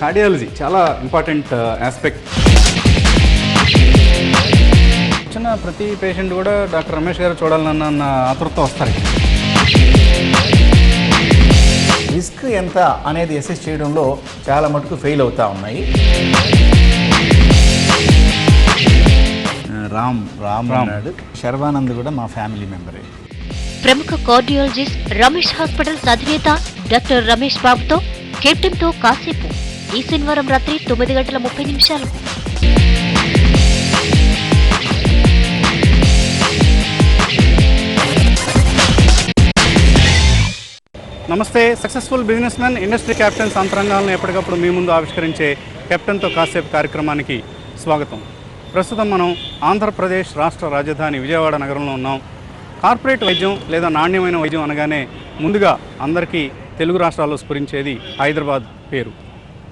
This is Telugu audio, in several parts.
కార్డియాలజీ చాలా ఇంపార్టెంట్ ఆస్పెక్ట్. వచ్చిన ప్రతి పేషెంట్ కూడా డాక్టర్ రమేష్ గారు చూడాలన్న ఆతృత వస్తారు. రిస్క్ ఎంత అనేది అసెస్ చేయడంలో చాలా మటుకు ఫెయిల్ అవుతూ ఉన్నాయి. రామ్ అన్నాడు. శర్వానంద్ కూడా మా ఫ్యామిలీ మెంబరే. ప్రముఖ కార్డియాలజిస్ట్ రమేష్ హాస్పిటల్స్ అధినేత డాక్టర్ రమేష్ బాబుతో కెప్టెన్తో కాసేపు ఈ శనివారం రాత్రి 9:30 namaste. Successful business man industry captains అంతరంగాలను ఎప్పటికప్పుడు మీ ముందు ఆవిష్కరించే కెప్టెన్తో కాసేపు కార్యక్రమానికి స్వాగతం. ప్రస్తుతం మనం ఆంధ్రప్రదేశ్ రాష్ట్ర రాజధాని విజయవాడ నగరంలో ఉన్నాం. కార్పొరేట్ వైద్యం లేదా నాణ్యమైన వైద్యం అనగానే ముందుగా అందరికీ తెలుగు రాష్ట్రాల్లో స్ఫురించేది హైదరాబాద్ పేరు.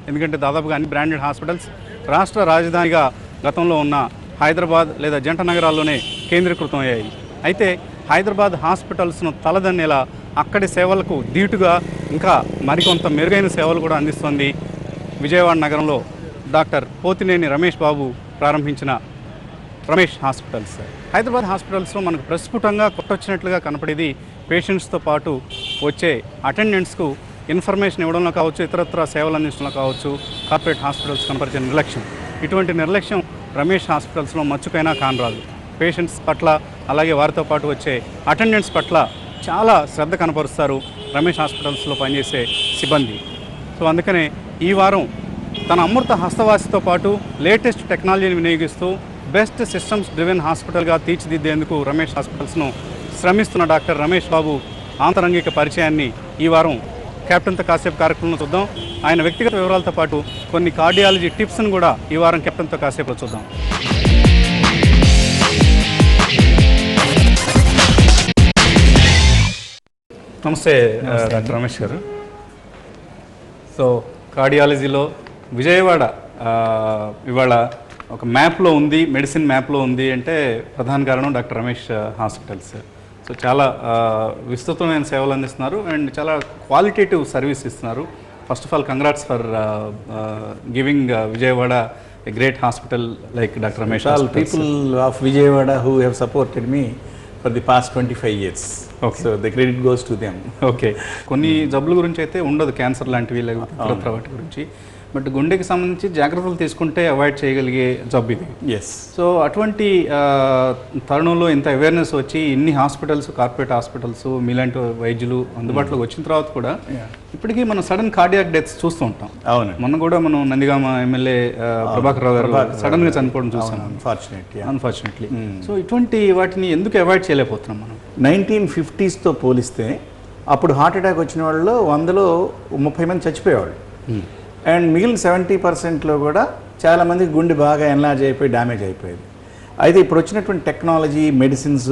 ఎందుకంటే దాదాపుగా అన్ని బ్రాండెడ్ హాస్పిటల్స్ రాష్ట్ర రాజధానిగా గతంలో ఉన్న హైదరాబాద్ లేదా జంట నగరాల్లోనే కేంద్రీకృతం అయ్యాయి. అయితే హైదరాబాద్ హాస్పిటల్స్ను తలదన్నేలా అక్కడి సేవలకు ధీటుగా ఇంకా మరికొంత మెరుగైన సేవలు కూడా అందిస్తోంది విజయవాడ నగరంలో డాక్టర్ పోతినేని రమేష్ బాబు ప్రారంభించిన రమేష్ హాస్పిటల్స్. హైదరాబాద్ హాస్పిటల్స్లో మనకు ప్రస్ఫుటంగా కొట్టొచ్చినట్లుగా కనపడేది పేషెంట్స్తో పాటు వచ్చే అటెండెంట్స్కు ఇన్ఫర్మేషన్ ఇవ్వడంలో కావచ్చు, ఇతరత్ర సేవలు అందించడంలో కావచ్చు, కార్పొరేట్ హాస్పిటల్స్ కనపరిచిన నిర్లక్ష్యం. ఇటువంటి నిర్లక్ష్యం రమేష్ హాస్పిటల్స్లో మచ్చుకైనా కానరాదు. పేషెంట్స్ పట్ల అలాగే వారితో పాటు వచ్చే అటెండెంట్స్ పట్ల చాలా శ్రద్ధ కనపరుస్తారు రమేష్ హాస్పిటల్స్లో పనిచేసే సిబ్బంది. సో అందుకనే ఈ వారం తన అమృత హస్తవాసితో పాటు లేటెస్ట్ టెక్నాలజీని వినియోగిస్తూ బెస్ట్ సిస్టమ్స్ డ్రివెన్ హాస్పిటల్గా తీర్చిదిద్దేందుకు రమేష్ హాస్పిటల్స్ను శ్రమిస్తున్న డాక్టర్ రమేష్ బాబు ఆంతరంగిక పరిచయాన్ని ఈ వారం కెప్టెన్తో కాసేపు కార్యక్రమంలో చూద్దాం. ఆయన వ్యక్తిగత వివరాలతో పాటు కొన్ని కార్డియాలజీ టిప్స్ను కూడా ఈ వారం కెప్టెన్తో కాసేపులో చూద్దాం. నమస్తే డాక్టర్ రమేష్ గారు. సో కార్డియాలజీలో విజయవాడ ఇవాళ ఒక మ్యాప్లో ఉంది, మెడిసిన్ మ్యాప్లో ఉంది అంటే ప్రధాన కారణం డాక్టర్ రమేష్ హాస్పిటల్స్. సో చాలా విస్తృతమైన సేవలు అందిస్తున్నారు అండ్ చాలా క్వాలిటేటివ్ సర్వీస్ ఇస్తున్నారు. First of all congrats for giving Vijayawada a great hospital like Dr. Ramesh. All people of Vijayawada who have supported me for the past 25 years. Okay. So the credit goes to them. Okay. కొన్ని జబ్బుల గురించి అయితే ఉండదు, క్యాన్సర్ లాంటివి లేకపోతే ఇతరత్ర వాటి గురించి. బట్ గుండెకి సంబంధించి జాగ్రత్తలు తీసుకుంటే అవాయిడ్ చేయగలిగే జబ్బు ఇది. ఎస్. సో అటువంటి తరుణంలో ఇంత అవేర్నెస్ వచ్చి ఇన్ని హాస్పిటల్స్, కార్పొరేట్ హాస్పిటల్స్, మీలాంటి వైద్యులు అందుబాటులోకి వచ్చిన తర్వాత కూడా ఇప్పటికీ మనం సడన్ కార్డియాక్ డెత్స్ చూస్తూ ఉంటాం. అవును. మొన్న కూడా మనం నందిగామ ఎమ్మెల్యే ప్రభాకర్ రావు గారు సడన్గా చనిపోవడం చూస్తాం అన్ఫార్చునేట్లీ. సో ఇటువంటి వాటిని ఎందుకు అవాయిడ్ చేయలేకపోతున్నాం మనం? 1950s పోలిస్తే అప్పుడు హార్ట్ అటాక్ వచ్చిన వాళ్ళు 100లో 30 మంది చచ్చిపోయేవాళ్ళు. అండ్ మిగిలిన 70%లో కూడా చాలామంది గుండె బాగా ఎన్లార్జ్ అయిపోయి డ్యామేజ్ అయిపోయేది. అయితే ఇప్పుడు వచ్చినటువంటి టెక్నాలజీ, మెడిసిన్స్,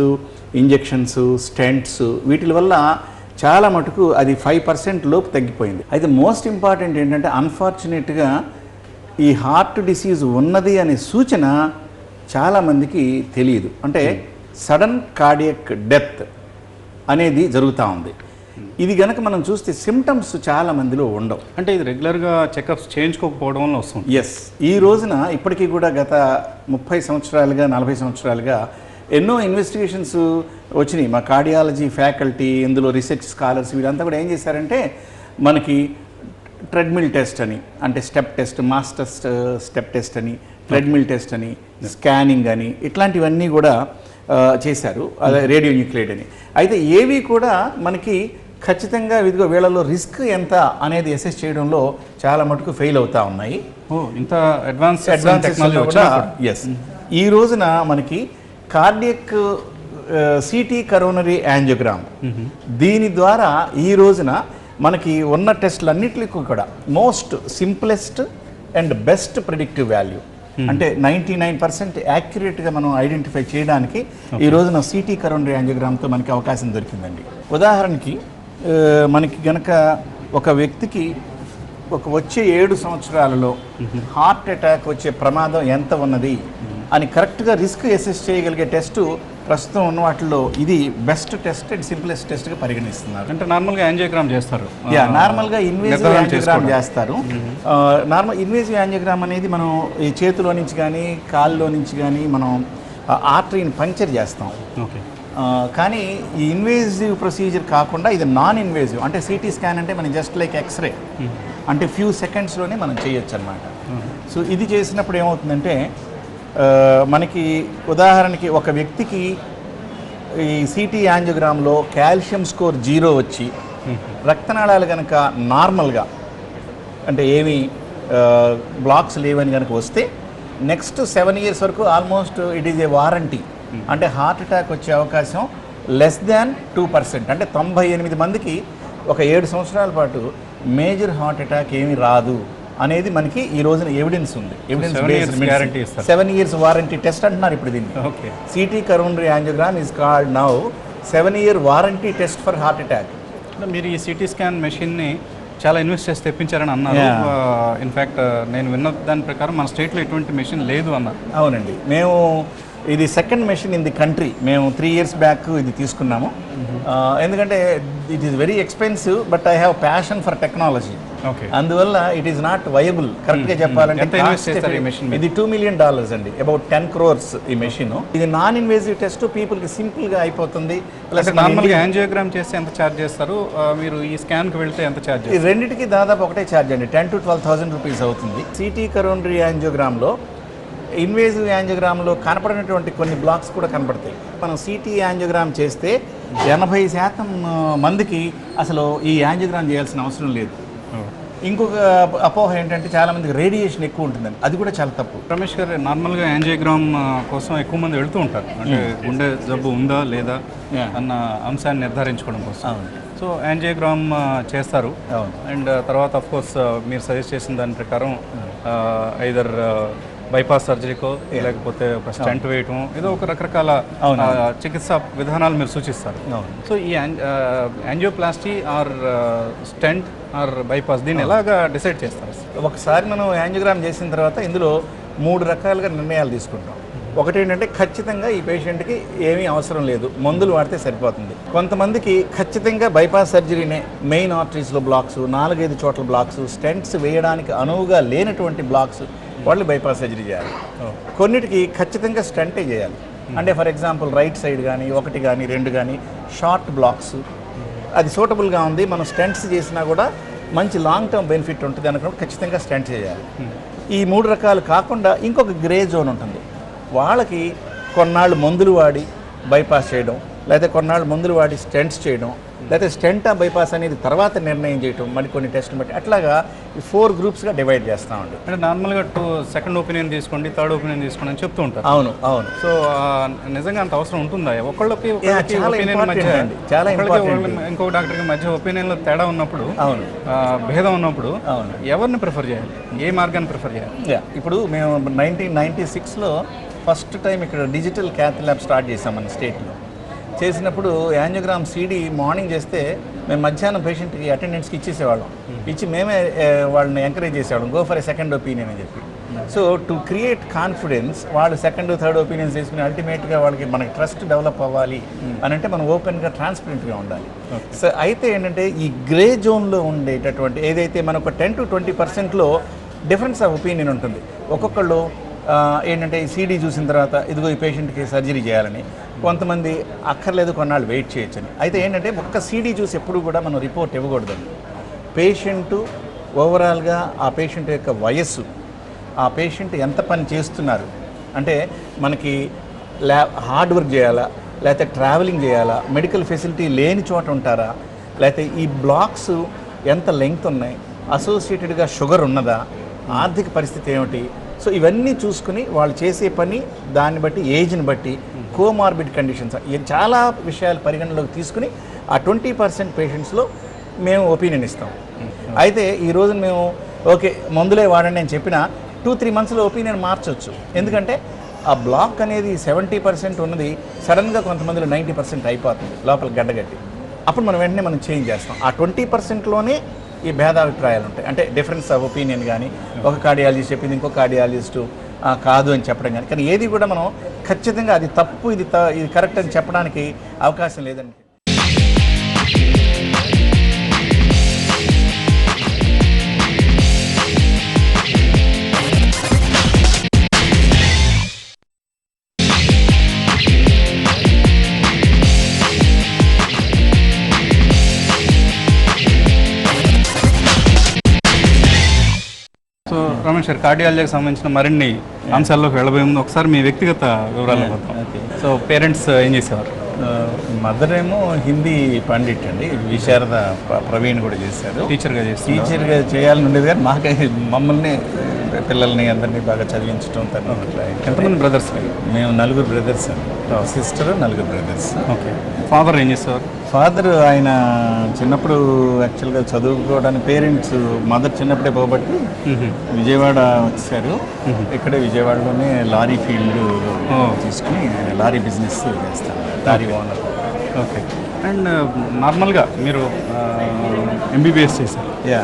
ఇంజెక్షన్స్, స్టెంట్స్ వీటి వల్ల చాలా మటుకు అది 5% లోపు తగ్గిపోయింది. అయితే మోస్ట్ ఇంపార్టెంట్ ఏంటంటే అన్ఫార్చునేట్గా ఈ హార్ట్ డిసీజ్ ఉన్నది అనే సూచన చాలామందికి తెలియదు. అంటే సడన్ కార్డియక్ డెత్ అనేది జరుగుతూ ఉంది. ఇది కనుక మనం చూస్తే సిమ్టమ్స్ చాలా మందిలో ఉండవు. అంటే ఇది రెగ్యులర్గా చెకప్స్ చేయించుకోకపోవడం వల్ల వస్తుంది. ఎస్. ఈ రోజున ఇప్పటికీ కూడా గత 30 సంవత్సరాలుగా 40 సంవత్సరాలుగా ఎన్నో ఇన్వెస్టిగేషన్స్ వచ్చినాయి. మా కార్డియాలజీ ఫ్యాకల్టీ, ఇందులో రీసెర్చ్ స్కాలర్స్ వీళ్ళంతా కూడా ఏం చేశారంటే మనకి ట్రెడ్మిల్ టెస్ట్ అని, అంటే step test, master step test అని, ట్రెడ్మిల్ టెస్ట్ అని, స్కానింగ్ అని ఇట్లాంటివన్నీ కూడా చేశారు. అదే రేడియో న్యూక్లియైడ్ అని. అయితే ఏవి కూడా మనకి ఖచ్చితంగా ఇదిగో వీళ్ళలో రిస్క్ ఎంత అనేది అసెస్ చేయడంలో చాలా మటుకు ఫెయిల్ అవుతూ ఉన్నాయి. ఇంత అడ్వాన్స్ టెక్నాలజీ కూడా. ఎస్. ఈ రోజున మనకి కార్డియక్ సిటీ కరోనరీ యాంజియోగ్రామ్, దీని ద్వారా ఈ రోజున మనకి ఉన్న టెస్టులన్నిటికీ కూడా most simplest and best predictive value, అంటే 99% యాక్యురేట్గా మనం ఐడెంటిఫై చేయడానికి ఈ రోజున సిటీ కరోనరీ యాంజియోగ్రామ్తో మనకి అవకాశం దొరికిందండి. ఉదాహరణకి మనకి గనక ఒక వ్యక్తికి వచ్చే 7 సంవత్సరాలలో హార్ట్ అటాక్ వచ్చే ప్రమాదం ఎంత ఉన్నది అని కరెక్ట్గా రిస్క్ అసెస్ చేయగలిగే టెస్టు ప్రస్తుతం ఉన్న వాటిలో ఇది బెస్ట్ టెస్ట్ అండ్ సింప్లెస్ట్ టెస్ట్గా పరిగణిస్తున్నారు. అంటే నార్మల్గా యాంజియోగ్రామ్ చేస్తారు. నార్మల్గా ఇన్వేజివ్ యాంజియోగ్రామ్ చేస్తారు. నార్మల్ ఇన్వేజివ్ యాంజియోగ్రామ్ అనేది మనం ఈ చేతిలో నుంచి కానీ కాల్లో నుంచి కానీ మనం ఆర్టరీని పంక్చర్ చేస్తాం. ఓకే. కానీ ఈ ఇన్వేజివ్ ప్రొసీజర్ కాకుండా ఇది నాన్ ఇన్వేజివ్, అంటే సిటీ స్కాన్ అంటే మనం జస్ట్ లైక్ ఎక్స్రే, అంటే ఫ్యూ సెకండ్స్లోనే మనం చేయొచ్చు అనమాట. సో ఇది చేసినప్పుడు ఏమవుతుందంటే మనకి ఉదాహరణకి ఒక వ్యక్తికి ఈ సిటీ యాంజియోగ్రామ్లో కాల్షియం స్కోర్ 0 వచ్చి రక్తనాళాలు కనుక నార్మల్గా అంటే ఏమీ బ్లాక్స్ లేవని కనుక వస్తే నెక్స్ట్ 7 years వరకు almost it is a warranty. అంటే హార్ట్ అటాక్ వచ్చే అవకాశం లెస్ దాన్ 2%. అంటే 98 మందికి ఒక 7 సంవత్సరాల పాటు మేజర్ హార్ట్ అటాక్ ఏమీ రాదు అనేది మనకి ఈ రోజున ఎవిడెన్స్ ఉంది. Evidence based 7 years warranty test అంటున్నారు ఇప్పుడు దీన్ని. Okay. City coronary angiogram is called now 7 year warranty test for heart attack. మీరు ఈ సిటీ స్కాన్ మెషిన్ని చాలా ఇన్వెస్ట్ చేసి తెప్పించారని అన్నారు. ఇన్ఫ్యాక్ట్ నేను విన్న దాని ప్రకారం మన స్టేట్లో ఎటువంటి మెషిన్ లేదు అన్నారు. అవునండి, మేము ఇది second machine in the country. మేము 3 years బ్యాక్ ఇది తీసుకున్నాము. ఎందుకంటే it is very expensive, but I have passion for technology. Okay. అందువల్ల ఇట్ ఈస్ నాట్ వయబుల్. కరెక్ట్గా చెప్పాలంటే ఇది $2 million అండి, అబౌట్ 10 crores ఈ మెషిన్. ఇది నాన్ ఇన్వేజివ్ టెస్ట్, పీపుల్కి సింపుల్గా అయిపోతుంది. ప్లస్ నార్మల్గా యాంజియోగ్రామ్ చేస్తే ఎంత ఛార్జ్ చేస్తారు, మీరు ఈ స్కాన్కి వెళ్తే ఎంత ఛార్జ్ చేస్తారు? ఈ రెండింటికి దాదాపు ఒకటే ఛార్జ్ అండి, 10,000 to 12,000 rupees అవుతుంది. సిటీ కరోనరీ యాంజియోగ్రామ్లో ఇన్వేజివ్ యాంజియోగ్రామ్లో కనపడినటువంటి కొన్ని బ్లాక్స్ కూడా కనపడతాయి. మనం సిటీ యాంజియోగ్రామ్ చేస్తే 80% మందికి అసలు ఈ యాంజియోగ్రామ్ చేయాల్సిన అవసరం లేదు. ఇంకొక అపోహ ఏంటంటే చాలామందికి రేడియేషన్ ఎక్కువ ఉంటుందని, అది కూడా చాలా తప్పు. రమేష్ గారు, నార్మల్గా యాంజియోగ్రామ్ కోసం ఎక్కువ మంది వెళ్తూ ఉంటారు, అంటే గుండె జబ్బు ఉందా లేదా అన్న అంశాన్ని నిర్ధారించుకోవడం కోసం. సో యాంజియోగ్రామ్ చేస్తారు. అండ్ తర్వాత ఆఫ్ కోర్స్ మీరు సజెస్ట్ చేసిన దాని ప్రకారం ఐదర్ బైపాస్ సర్జరీకో లేకపోతే ఒక స్టంట్ వేయటం, ఏదో ఒక రకరకాల చికిత్సా విధానాలు మీరు సూచిస్తారు. సో ఈ angioplasty or stent or bypass దీన్ని ఎలాగా డిసైడ్ చేస్తారు? ఒకసారి మనం యాంజియోగ్రామ్ చేసిన తర్వాత ఇందులో 3 రకాలుగా నిర్ణయాలు తీసుకుంటాం. ఒకటి ఏంటంటే ఖచ్చితంగా ఈ పేషెంట్కి ఏమీ అవసరం లేదు, మందులు వాడితే సరిపోతుంది. కొంతమందికి ఖచ్చితంగా బైపాస్ సర్జరీనే, మెయిన్ ఆర్టరీస్లో బ్లాక్స్, 4-5 చోట్ల బ్లాక్స్, స్టెంట్స్ వేయడానికి అనువుగా లేనటువంటి బ్లాక్స్, వాళ్ళు బైపాస్ సర్జరీ చేయాలి. కొన్నిటికి ఖచ్చితంగా స్టంటే చేయాలి. అంటే ఫర్ ఎగ్జాంపుల్ రైట్ సైడ్ కానీ 1 కానీ 2 కానీ షార్ట్ బ్లాక్స్, అది సూటబుల్గా ఉంది, మనం స్టంట్స్ చేసినా కూడా మంచి లాంగ్ టర్మ్ బెనిఫిట్ ఉంటుంది అనుకున్నప్పుడు ఖచ్చితంగా స్టంట్ చేయాలి. ఈ 3 రకాలు కాకుండా ఇంకొక గ్రే జోన్ ఉంటుంది. వాళ్ళకి కొన్నాళ్ళు మందులు వాడి బైపాస్ చేయడం, లేకపోతే కొన్నాళ్ళు మందులు వాడి స్టెంట్స్ చేయడం, లేకపోతే స్టెంటా బైపాస్ అనేది తర్వాత నిర్ణయం చేయడం, మరి కొన్ని టెస్టులు బట్టి అట్లాగా ఈ 4 గ్రూప్స్గా డివైడ్ చేస్తామండి. అంటే నార్మల్గా సెకండ్ ఒపీనియన్ తీసుకోండి, థర్డ్ ఒపీనియన్ తీసుకోండి అని చెప్తూ ఉంటారు. అవును. సో నిజంగా అంత అవసరం ఉంటుందా? ఒకళ్ళకి చాలా ఇంకొక డాక్టర్కి మధ్య ఒపీనియన్లో తేడా ఉన్నప్పుడు, భేదం ఉన్నప్పుడు ఎవరిని ప్రిఫర్ చేయాలి, ఏ మార్గాన్ని ప్రిఫర్ చేయాలి? ఇప్పుడు మేము 1996లో ఫస్ట్ టైం ఇక్కడ డిజిటల్ క్యాత్ ల్యాబ్ స్టార్ట్ చేసాం మన స్టేట్లో. చేసినప్పుడు యాంజియోగ్రామ్ సీడీ మార్నింగ్ చేస్తే మేము మధ్యాహ్నం పేషెంట్కి అటెండెన్స్కి ఇచ్చేసేవాళ్ళం. ఇచ్చి మేమే వాళ్ళని ఎంకరేజ్ చేసేవాళ్ళం, go for a second opinion అని చెప్పి. సో టు క్రియేట్ కాన్ఫిడెన్స్, వాళ్ళు సెకండ్ థర్డ్ ఒపీనియన్స్ తీసుకుని అల్టిమేట్గా వాళ్ళకి మనకి ట్రస్ట్ డెవలప్ అవ్వాలి అని అంటే మనం ఓపెన్గా ట్రాన్స్పరెంట్గా ఉండాలి. సో అయితే ఏంటంటే ఈ గ్రే జోన్లో ఉండేటటువంటి ఏదైతే మనకు 10 to 20%లో డిఫరెన్స్ ఆఫ్ ఒపీనియన్ ఉంటుంది. ఒక్కొక్కళ్ళు ఏంటంటే ఈ సీడీ చూసిన తర్వాత ఇదిగో ఈ పేషెంట్కి సర్జరీ చేయాలని, కొంతమంది అక్కర్లేదు కొన్నాళ్ళు వెయిట్ చేయొచ్చని. అయితే ఏంటంటే ఒక్క సీడీ చూసి ఎప్పుడు కూడా మనం రిపోర్ట్ ఇవ్వకూడదండి. పేషెంటు ఓవరాల్గా ఆ పేషెంట్ యొక్క వయస్సు, ఆ పేషెంట్ ఎంత పని చేస్తున్నారు, అంటే మనకి హార్డ్ వర్క్ చేయాలా, లేకపోతే ట్రావెలింగ్ చేయాలా, మెడికల్ ఫెసిలిటీ లేని చోట ఉంటారా, లేకపోతే ఈ బ్లాక్స్ ఎంత లెంగ్త్ ఉన్నాయి, అసోసియేటెడ్గా షుగర్ ఉన్నదా, ఆర్థిక పరిస్థితి ఏమిటి. సో ఇవన్నీ చూసుకుని వాళ్ళు చేసే పని, దాన్ని బట్టి ఏజ్ని బట్టి, కోమార్బిడ్ కండిషన్స్, చాలా విషయాలు పరిగణలోకి తీసుకుని ఆ 20% పేషెంట్స్లో మేము ఒపీనియన్ ఇస్తాం. అయితే ఈ రోజు మేము ఓకే మందులే వాడండి అని చెప్పినా 2-3 monthsలో ఒపీనియన్ మార్చవచ్చు. ఎందుకంటే ఆ బ్లాక్ అనేది 70% ఉన్నది సడన్గా కొంతమందిలో 90% అయిపోతుంది లోపల గడ్డగట్టి. అప్పుడు మనం వెంటనే మనం చేంజ్ చేస్తాం. ఆ 20%లోనే ఈ భేదాభిప్రాయాలు ఉంటాయి. అంటే డిఫరెన్స్ ఆఫ్ ఒపీనియన్ కానీ, ఒక కార్డియాలజిస్ట్ చెప్పింది ఇంకో కార్డియాలజిస్టు కాదు అని చెప్పడం కానీ ఏది కూడా మనం ఖచ్చితంగా అది తప్పు ఇది కరెక్ట్ అని చెప్పడానికి అవకాశం లేదండి. సో రమేష్ గారు, కార్డియాలజీకి సంబంధించిన మరిన్ని అంశాల్లోకి వెళ్ళబోయే ముందు ఒకసారి మీ వ్యక్తిగత వివరాలు వద్దాం. సో పేరెంట్స్ ఏం చేసేవారు? మదర్ ఏమో హిందీ పండిట్ అండి, విశారద ప్రవీణ్ కూడా చేశారు, టీచర్గా చేయాలని ఉండేది కానీ మమ్మల్ని పిల్లల్ని అందరినీ బాగా చదివించడం. ఎంతమంది బ్రదర్స్? మేము 4 బ్రదర్స్ అండి, సిస్టర్ 4 బ్రదర్స్. ఓకే. ఫాదర్ ఏం చేసేవారు? ఫాదర్ ఆయన చిన్నప్పుడు యాక్చువల్గా చదువుకోవడానికి పేరెంట్స్ మదర్ చిన్నప్పుడే పోబట్టి విజయవాడ వచ్చారు. ఇక్కడే విజయవాడలోనే లారీ ఫీల్డ్ తీసుకుని లారీ బిజినెస్ చేస్తారు, లారీ ఓనర్. ఓకే. అండ్ నార్మల్గా మీరు ఎంబీబీఎస్ చేశారు? యా.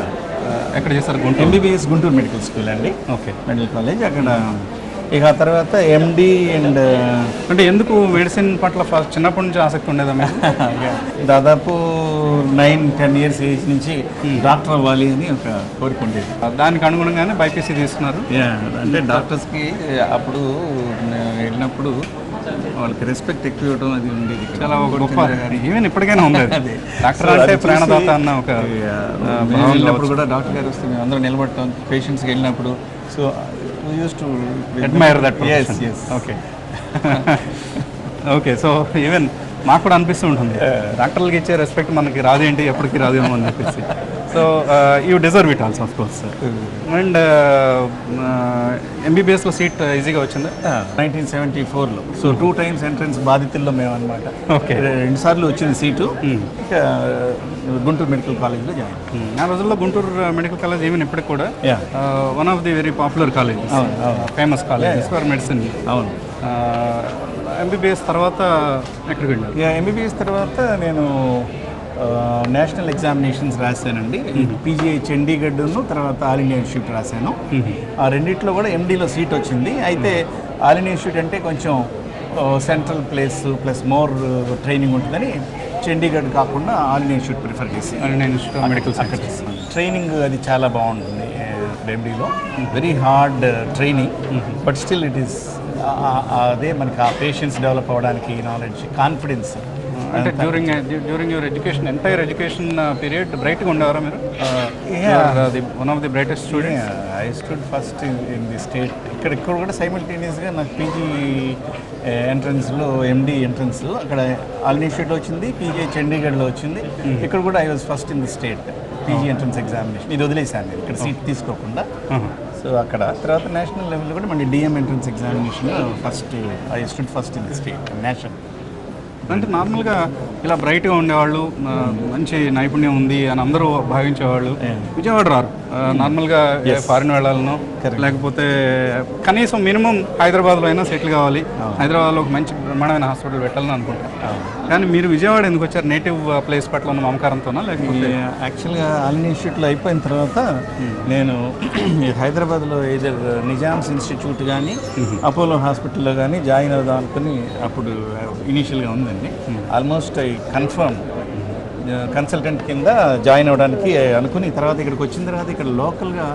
ఎక్కడ చేశారు? Guntur. MBBS Guntur medical school అండి. ఓకే. మెడికల్ కాలేజ్ అక్కడ. ఇక ఆ తర్వాత ఎండి అండ్ అంటే ఎందుకు మెడిసిన్ పట్ల చిన్నప్పటి నుంచి ఆసక్తి ఉండేదా మీరు? దాదాపు 9-10 ఇయర్స్ ఏజ్ నుంచి డాక్టర్ అవ్వాలి అని ఒక కోరిక ఉండేది. దానికి అనుగుణంగానే బైపీసీ తీసుకున్నారు. అంటే డాక్టర్స్కి అప్పుడు వెళ్ళినప్పుడు వాళ్ళకి రెస్పెక్ట్ ఎక్కువ ఇవ్వడం అది ఉండేది. చాలా గొప్ప, ఈవెన్ ఇప్పటికైనా ఉండేది. డాక్టర్ అంటే ప్రాణదాత అన్న ఒక వెళ్ళినప్పుడు కూడా డాక్టర్ గారు వస్తే మేము అందరూ నిలబడతాం పేషెంట్స్కి వెళ్ళినప్పుడు. So use to admire that. Okay. Okay. So even మాకు కూడా అనిపిస్తూ ఉంటుంది, డాక్టర్లకి ఇచ్చే రెస్పెక్ట్ మనకి రాదేంటి, ఎప్పటికీ రాదేమో అని చెప్పేసి. So you deserve it also of course. And ఎంబీబీఎస్లో సీట్ ఈజీగా వచ్చిందా? 1974లో. సో 2 times ఎంట్రన్స్ బాధితుల్లో మేము అనమాట. ఓకే. 2 సార్లు వచ్చింది సీటు. ఇక గుంటూరు మెడికల్ కాలేజ్లో జాయిన్. ఆ రోజుల్లో గుంటూరు మెడికల్ కాలేజ్ ఈవెన్ ఇప్పటికి కూడా one of the very popular college, famous college for medicine. అవును. ఎంబీబీఎస్ తర్వాత ఎక్కడికి వెళ్ళారు? ఎంబీబీఎస్ తర్వాత నేను నేషనల్ ఎగ్జామినేషన్స్ రాశానండి. పీజీఐ చండీగఢ్ను తర్వాత ఆల్ ఇండియా ఇన్స్టిట్యూట్ రాశాను. ఆ రెండిట్లో కూడా ఎండీలో సీట్ వచ్చింది. అయితే ఆల్ ఇండియా ఇన్స్టిట్యూట్ అంటే కొంచెం central place plus more training ఉంటుందని చండీగఢ్ కాకుండా ఆల్ ఇండియా ఇన్స్టిట్యూట్ ప్రిఫర్ చేసి all India institute of medical sciences. Training అది చాలా బాగుంటుంది ఎండీలో. Very hard training, but still it is అదే మనకి ఆ పేషెన్స్ డెవలప్ అవ్వడానికి నాలెడ్జ్, కాన్ఫిడెన్స్. అంటే during your education, entire education period బ్రైట్గా ఉండేవారా మీరు? One of the brightest student. I stood first in the state. ఇక్కడ కూడా సైమల్టేనియస్గా నాకు పీజీ ఎంట్రన్స్లో ఎండి ఎంట్రన్స్ అక్కడ ఆల్ ఇన్స్టిట్యూట్లో వచ్చింది, పీజీ చండీగఢ్లో వచ్చింది. ఇక్కడ కూడా I was first in the state PG entrance examination. ఇది వదిలేశాను నేను ఇక్కడ సీట్ తీసుకోకుండా. సో అక్కడ తర్వాత నేషనల్ లెవెల్లో కూడా మళ్ళీ DM entrance examination first I stood first in the state national. అంటే నార్మల్గా ఇలా బ్రైట్గా ఉండేవాళ్ళు, మంచి నైపుణ్యం ఉంది అని అందరూ భావించేవాళ్ళు విజయవాడ రారు. నార్మల్గా ఫారిన్ వెళ్ళాలనో లేకపోతే కనీసం మినిమం హైదరాబాద్లో అయినా సెటిల్ కావాలి, హైదరాబాద్లో ఒక మంచి బ్రహ్మాండమైన హాస్పిటల్ పెట్టాలని అనుకుంటారు. కానీ మీరు విజయవాడ ఎందుకు వచ్చారు? నేటివ్ ప్లేస్ పట్ల ఉన్న మమకారంతోనా లేకపోతే? యాక్చువల్గా ఆల్ ఇన్స్టిట్యూట్లో అయిపోయిన తర్వాత నేను హైదరాబాద్లో ఏదర్ నిజామ్స్ ఇన్స్టిట్యూట్ కానీ అపోలో హాస్పిటల్లో కానీ జాయిన్ అవుదాం అనుకుని అప్పుడు ఇనీషియల్గా ఉందండి. ఆల్మోస్ట్ ఐ కన్ఫర్మ్ కన్సల్టెంట్ కింద జాయిన్ అవ్వడానికి అనుకుని తర్వాత ఇక్కడికి వచ్చిన తర్వాత ఇక్కడ లోకల్గా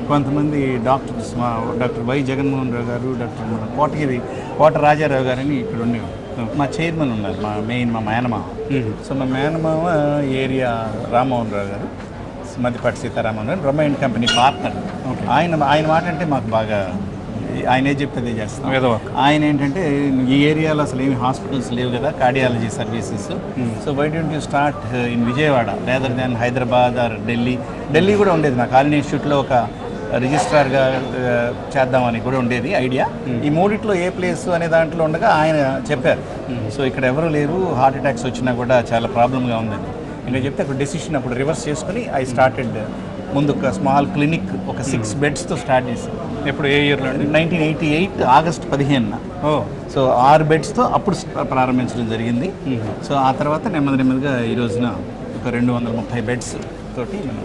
కొంతమంది డాక్టర్స్, మా డాక్టర్ వై జగన్మోహన్ రావు గారు, డాక్టర్ కోట రాజారావు గారని ఇక్కడ ఉండేవారు. మా చైర్మన్ ఉన్నారు, మా మేనమామ. సో మా మేనమామ ఏరియా రామ్మోహన్ రావు గారు, మధ్యపాటి సీతారామన్ గారు, బ్రహ్మ అండ్ కంపెనీ పార్ట్నర్. ఆయన మాట అంటే మాకు బాగా, ఆయన ఏం చెప్తే చేస్తాం. ఆయన ఏంటంటే ఈ ఏరియాలో అసలు ఏమి హాస్పిటల్స్ లేవు కదా, cardiology services. So why don't you start in Vijayawada rather than Hyderabad or Delhi కూడా ఉండేది. నాకు ఆల్ ఇండియా ఇన్స్టిట్యూట్లో ఒక రిజిస్ట్రార్గా చేద్దామని కూడా ఉండేది ఐడియా. ఈ మూడిట్లో ఏ ప్లేస్ అనే దాంట్లో ఉండగా ఆయన చెప్పారు, సో ఇక్కడ ఎవరు లేరు, హార్ట్ అటాక్స్ వచ్చినా కూడా చాలా ప్రాబ్లంగా ఉందని ఇంకా చెప్తే అక్కడ డెసిషన్ అప్పుడు రివర్స్ చేసుకుని ఐ స్టార్టెడ్ ముందు ఒక స్మాల్ క్లినిక్ ఒక 6 బెడ్స్తో స్టార్ట్ చేశాను. ఎప్పుడు ఏ ఇయర్లో? 1988 ఆగస్ట్ 15న. సో 6 బెడ్స్తో అప్పుడు ప్రారంభించడం జరిగింది. సో ఆ తర్వాత నెమ్మదిగా ఈ రోజున ఒక 230 బెడ్స్ తోటి మనం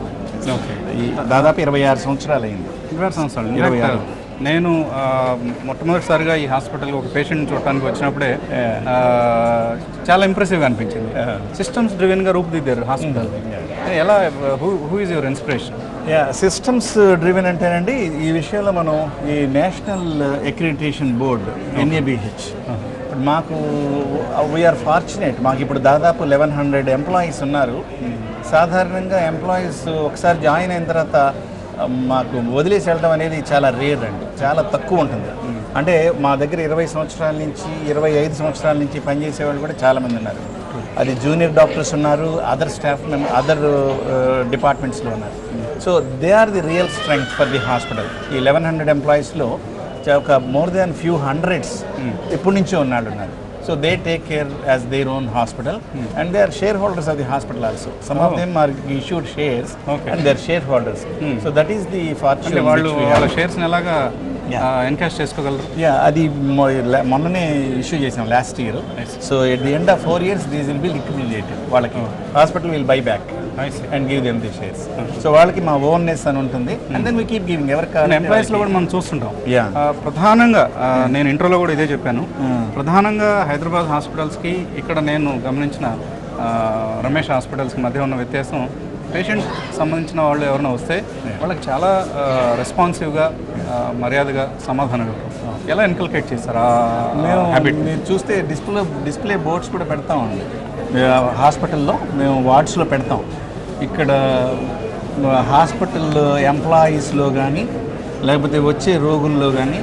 దాదాపు 26 సంవత్సరాలు అయింది. 26 సంవత్సరాలు. నేను మొట్టమొదటిసారిగా ఈ హాస్పిటల్కి ఒక పేషెంట్ చూడటానికి వచ్చినప్పుడే చాలా ఇంప్రెసివ్గా అనిపించింది. సిస్టమ్స్ డ్రివెన్గా రూపుదిద్దారు హాస్పిటల్. ఎలా who is your inspiration? Systems driven అంటేనండి, ఈ విషయంలో మనం ఈ నేషనల్ అక్రిడిటేషన్ బోర్డ్ NABH మాకు వీఆర్ ఫార్చునేట్. మాకు ఇప్పుడు దాదాపు 1100 ఎంప్లాయీస్ ఉన్నారు. సాధారణంగా ఎంప్లాయీస్ ఒకసారి జాయిన్ అయిన తర్వాత మాకు వదిలేసి వెళ్ళడం అనేది చాలా రేర్ అండి, చాలా తక్కువ ఉంటుంది. అంటే మా దగ్గర 20 సంవత్సరాల నుంచి 25 సంవత్సరాల నుంచి పనిచేసే వాళ్ళు కూడా చాలామంది ఉన్నారు. అది జూనియర్ డాక్టర్స్ ఉన్నారు, అదర్ స్టాఫ్ అదర్ డిపార్ట్మెంట్స్లో ఉన్నారు. So they are the real strength for the hospital. ఈ 1100 ఎంప్లాయీస్లో ఒక మోర్ దాన్ ఫ్యూ హండ్రెడ్స్ ఎప్పటి నుంచో ఉన్నాళ్ళు ఉన్నారు. So they take care as their own hospital and they are shareholders of the hospital also. Some of them are issued shares and they are shareholders. So that is the fortune. వాళ్ళు వాళ్ళ షేర్స్ని ఎలాగా ఎన్కాష్ చేసుకోగలరు? అది మొన్ననే ఇష్యూ చేసాం last year. So at the end of 4 years these will be liquidated. వాళ్ళకి hospital will buy back and give them the shares. So వాళ్ళకి మా ఓన్నెస్ అని ఉంటుంది and then we keep giving. ఎవరికి ఎంప్లాయీస్లో కూడా మనం చూస్తుంటాం. ప్రధానంగా నేను ఇంట్రోలో కూడా ఇదే చెప్పాను, ప్రధానంగా హైదరాబాద్ హాస్పిటల్స్కి ఇక్కడ నేను గమనించిన రమేష్ హాస్పిటల్స్కి మధ్య ఉన్న వ్యత్యాసం, పేషెంట్ సంబంధించిన వాళ్ళు ఎవరైనా వస్తే వాళ్ళకి చాలా రెస్పాన్సివ్గా మర్యాదగా సమాధానం ఎలా ఇన్కల్కేట్ చేస్తారు మేము హ్యాబిట్? మీరు చూస్తే డిస్ప్లే బోర్డ్స్ కూడా పెడతామండి హాస్పిటల్లో. మేము వార్డ్స్లో పెడతాం. ఇక్కడ హాస్పిటల్ ఎంప్లాయీస్లో కానీ లేకపోతే వచ్చే రోగుల్లో కానీ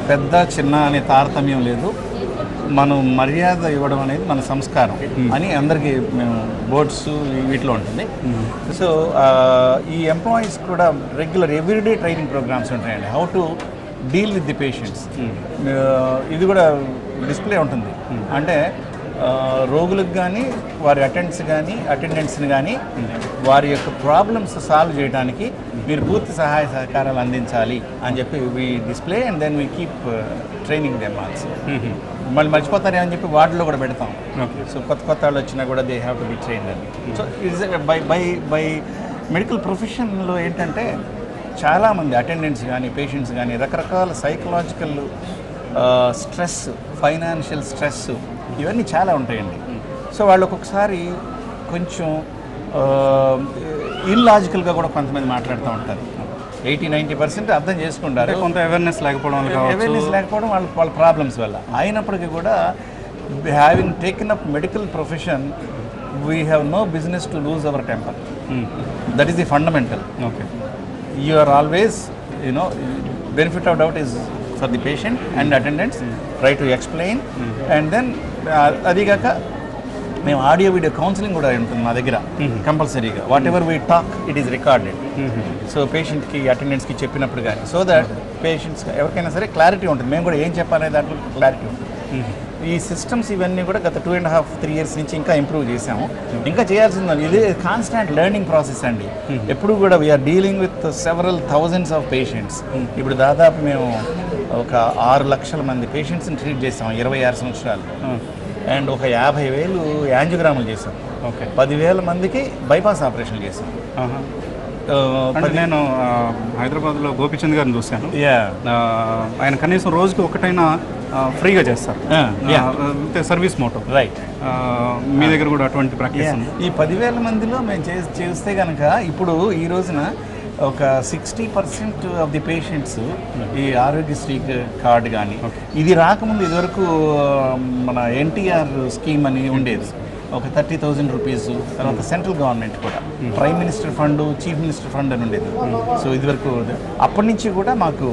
పెద్ద చిన్న అనే తారతమ్యం లేదు. మనం మర్యాద ఇవ్వడం అనేది మన సంస్కారం అని అందరికీ మేము బోర్డ్స్ వీటిలో ఉంటుంది. సో ఈ ఎంప్లాయీస్ కూడా రెగ్యులర్ ఎవ్రీడే ట్రైనింగ్ ప్రోగ్రామ్స్ ఉంటాయండి, how to deal with the patients. ఇది కూడా డిస్ప్లే ఉంటుంది. అంటే రోగులకు కానీ వారి అటెండెంట్స్ని కానీ వారి యొక్క ప్రాబ్లమ్స్ సాల్వ్ చేయడానికి మీరు పూర్తి సహాయ సహకారాలు అందించాలి అని చెప్పి we display and then we keep training them also. మళ్ళీ మర్చిపోతారే అని చెప్పి వార్డులో కూడా పెడతాం. సో కొత్త వాళ్ళు వచ్చినా కూడా they have to be trained అని. సో ఇట్స్ బై మెడికల్ ప్రొఫెషన్లో ఏంటంటే చాలామంది అటెండెంట్స్ కానీ పేషెంట్స్ కానీ రకరకాల సైకలాజికల్ స్ట్రెస్, ఫైనాన్షియల్ స్ట్రెస్ ఇవన్నీ చాలా ఉంటాయండి. సో వాళ్ళు ఒక్కొక్కసారి కొంచెం ఇల్లాజికల్గా కూడా కొంతమంది మాట్లాడుతూ ఉంటారు. 80-90% అర్థం చేసుకుంటారు. కొంత అవేర్నెస్ లేకపోవడం వాళ్ళ ప్రాబ్లమ్స్ వల్ల. అయినప్పటికీ కూడా having taken up medical profession we have no business to lose our temper. That is the fundamental. You are always, benefit of doubt is for the patient and attendants, try to explain and then అదిగాక మేము ఆడియో వీడియో కౌన్సిలింగ్ కూడా ఉంటుంది మా దగ్గర కంపల్సరీగా. What ever we talk it is recorded. So పేషెంట్కి అటెండెంట్స్కి చెప్పినప్పుడు కానీ సో దట్ పేషెంట్స్ ఎవరికైనా సరే క్లారిటీ ఉంటుంది. మేము కూడా ఏం చెప్పాలనే దాంట్లో క్లారిటీ ఉంటుంది. ఈ సిస్టమ్స్ ఇవన్నీ కూడా గత 2.5-3 years నుంచి ఇంకా ఇంప్రూవ్ చేసాము. ఇంకా చేయాల్సింది ఇది కాన్స్టాంట్ లెర్నింగ్ ప్రాసెస్ అండి. ఎప్పుడు కూడా we are dealing with several thousands of patients. ఇప్పుడు దాదాపు మేము ఒక 6 లక్షల మంది పేషెంట్స్ని ట్రీట్ చేసాం 26 సంవత్సరాలు. అండ్ ఒక 50,000 యాంజియోగ్రాములు చేసాం. 10,000 మందికి బైపాస్ ఆపరేషన్ చేసాం. నేను హైదరాబాద్లో గోపిచంద్ గారిని చూశాను. ఆయన కనీసం రోజుకి ఒకటైనా ఫ్రీగా చేస్తారు, సర్వీస్ మోటో. రైట్. మీ దగ్గర కూడా అటువంటి ప్రాక్టీస్? ఈ 10,000 మందిలో మేము చేస్తే కనుక ఇప్పుడు ఈ రోజున ఒక 60% ఆఫ్ ది పేషెంట్స్ ఈ ఆరోగ్యశ్రీ కార్డు కానీ ఇది రాకముందు ఇదివరకు మన NTR స్కీమ్ అని ఉండేది, ఒక 30,000 రూపీస్. తర్వాత సెంట్రల్ గవర్నమెంట్ కూడా prime minister fund, chief minister fund అని ఉండేది. సో ఇదివరకు అప్పటి నుంచి కూడా మాకు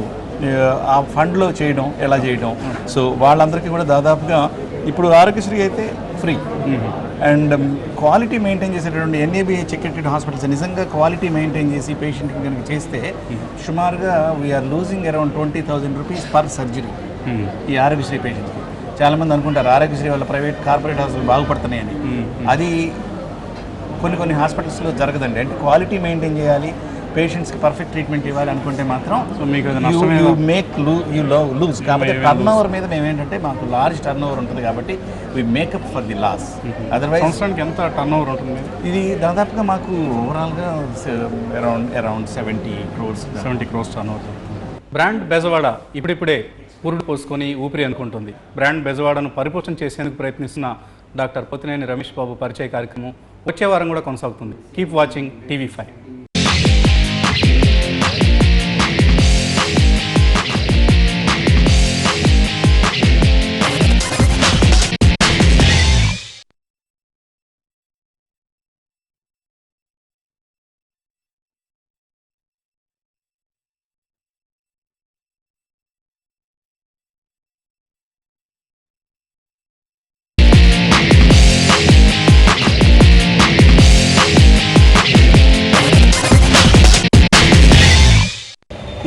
ఆ ఫండ్లో చేయడం, ఎలా చేయడం. సో వాళ్ళందరికీ కూడా దాదాపుగా ఇప్పుడు ఆరోగ్యశ్రీ అయితే ఫ్రీ అండ్ క్వాలిటీ మెయింటైన్ చేసేటటువంటి NABH అక్రిడిటెడ్ హాస్పిటల్స్ నిజంగా క్వాలిటీ మెయింటైన్ చేసి పేషెంట్కి కనుక చేస్తే సుమారుగా we are losing around 20,000 rupees per surgery ఈ ఆరోగ్యశ్రీ పేషెంట్కి. చాలామంది అనుకుంటారు ఆరోగ్యశ్రీ వల్ల ప్రైవేట్ కార్పొరేట్ హాస్పిటల్ బాగుపడుతున్నాయని. అది కొన్ని హాస్పిటల్స్లో జరగదండి. అంటే క్వాలిటీ మెయింటైన్ చేయాలి, పేషెంట్స్కి పర్ఫెక్ట్ ట్రీట్మెంట్ ఇవ్వాలి అనుకుంటే మాత్రం లూజ్. కాబట్టి టర్న్ ఓవర్ మీద మేము ఏంటంటే మాకు లార్జ్ టర్న్ ఓవర్ ఉంటుంది కాబట్టి we make up for the loss. Otherwise ఎంత టర్న్ ఓవర్ ఉంటుంది? ఇది దాదాపుగా మాకు ఓవరాల్గా around 70 crores turn over. Brand Bezawada ఇప్పుడిప్పుడే పురుడు పోసుకొని ఊపిరి అనుకుంటుంది. బ్రాండ్ బెజవాడను పరిపోషణ చేసేందుకు ప్రయత్నిస్తున్న డాక్టర్ పోతినేని రమేష్ బాబు పరిచయ కార్యక్రమం వచ్చే వారం కూడా కొనసాగుతుంది. Keep watching TV5.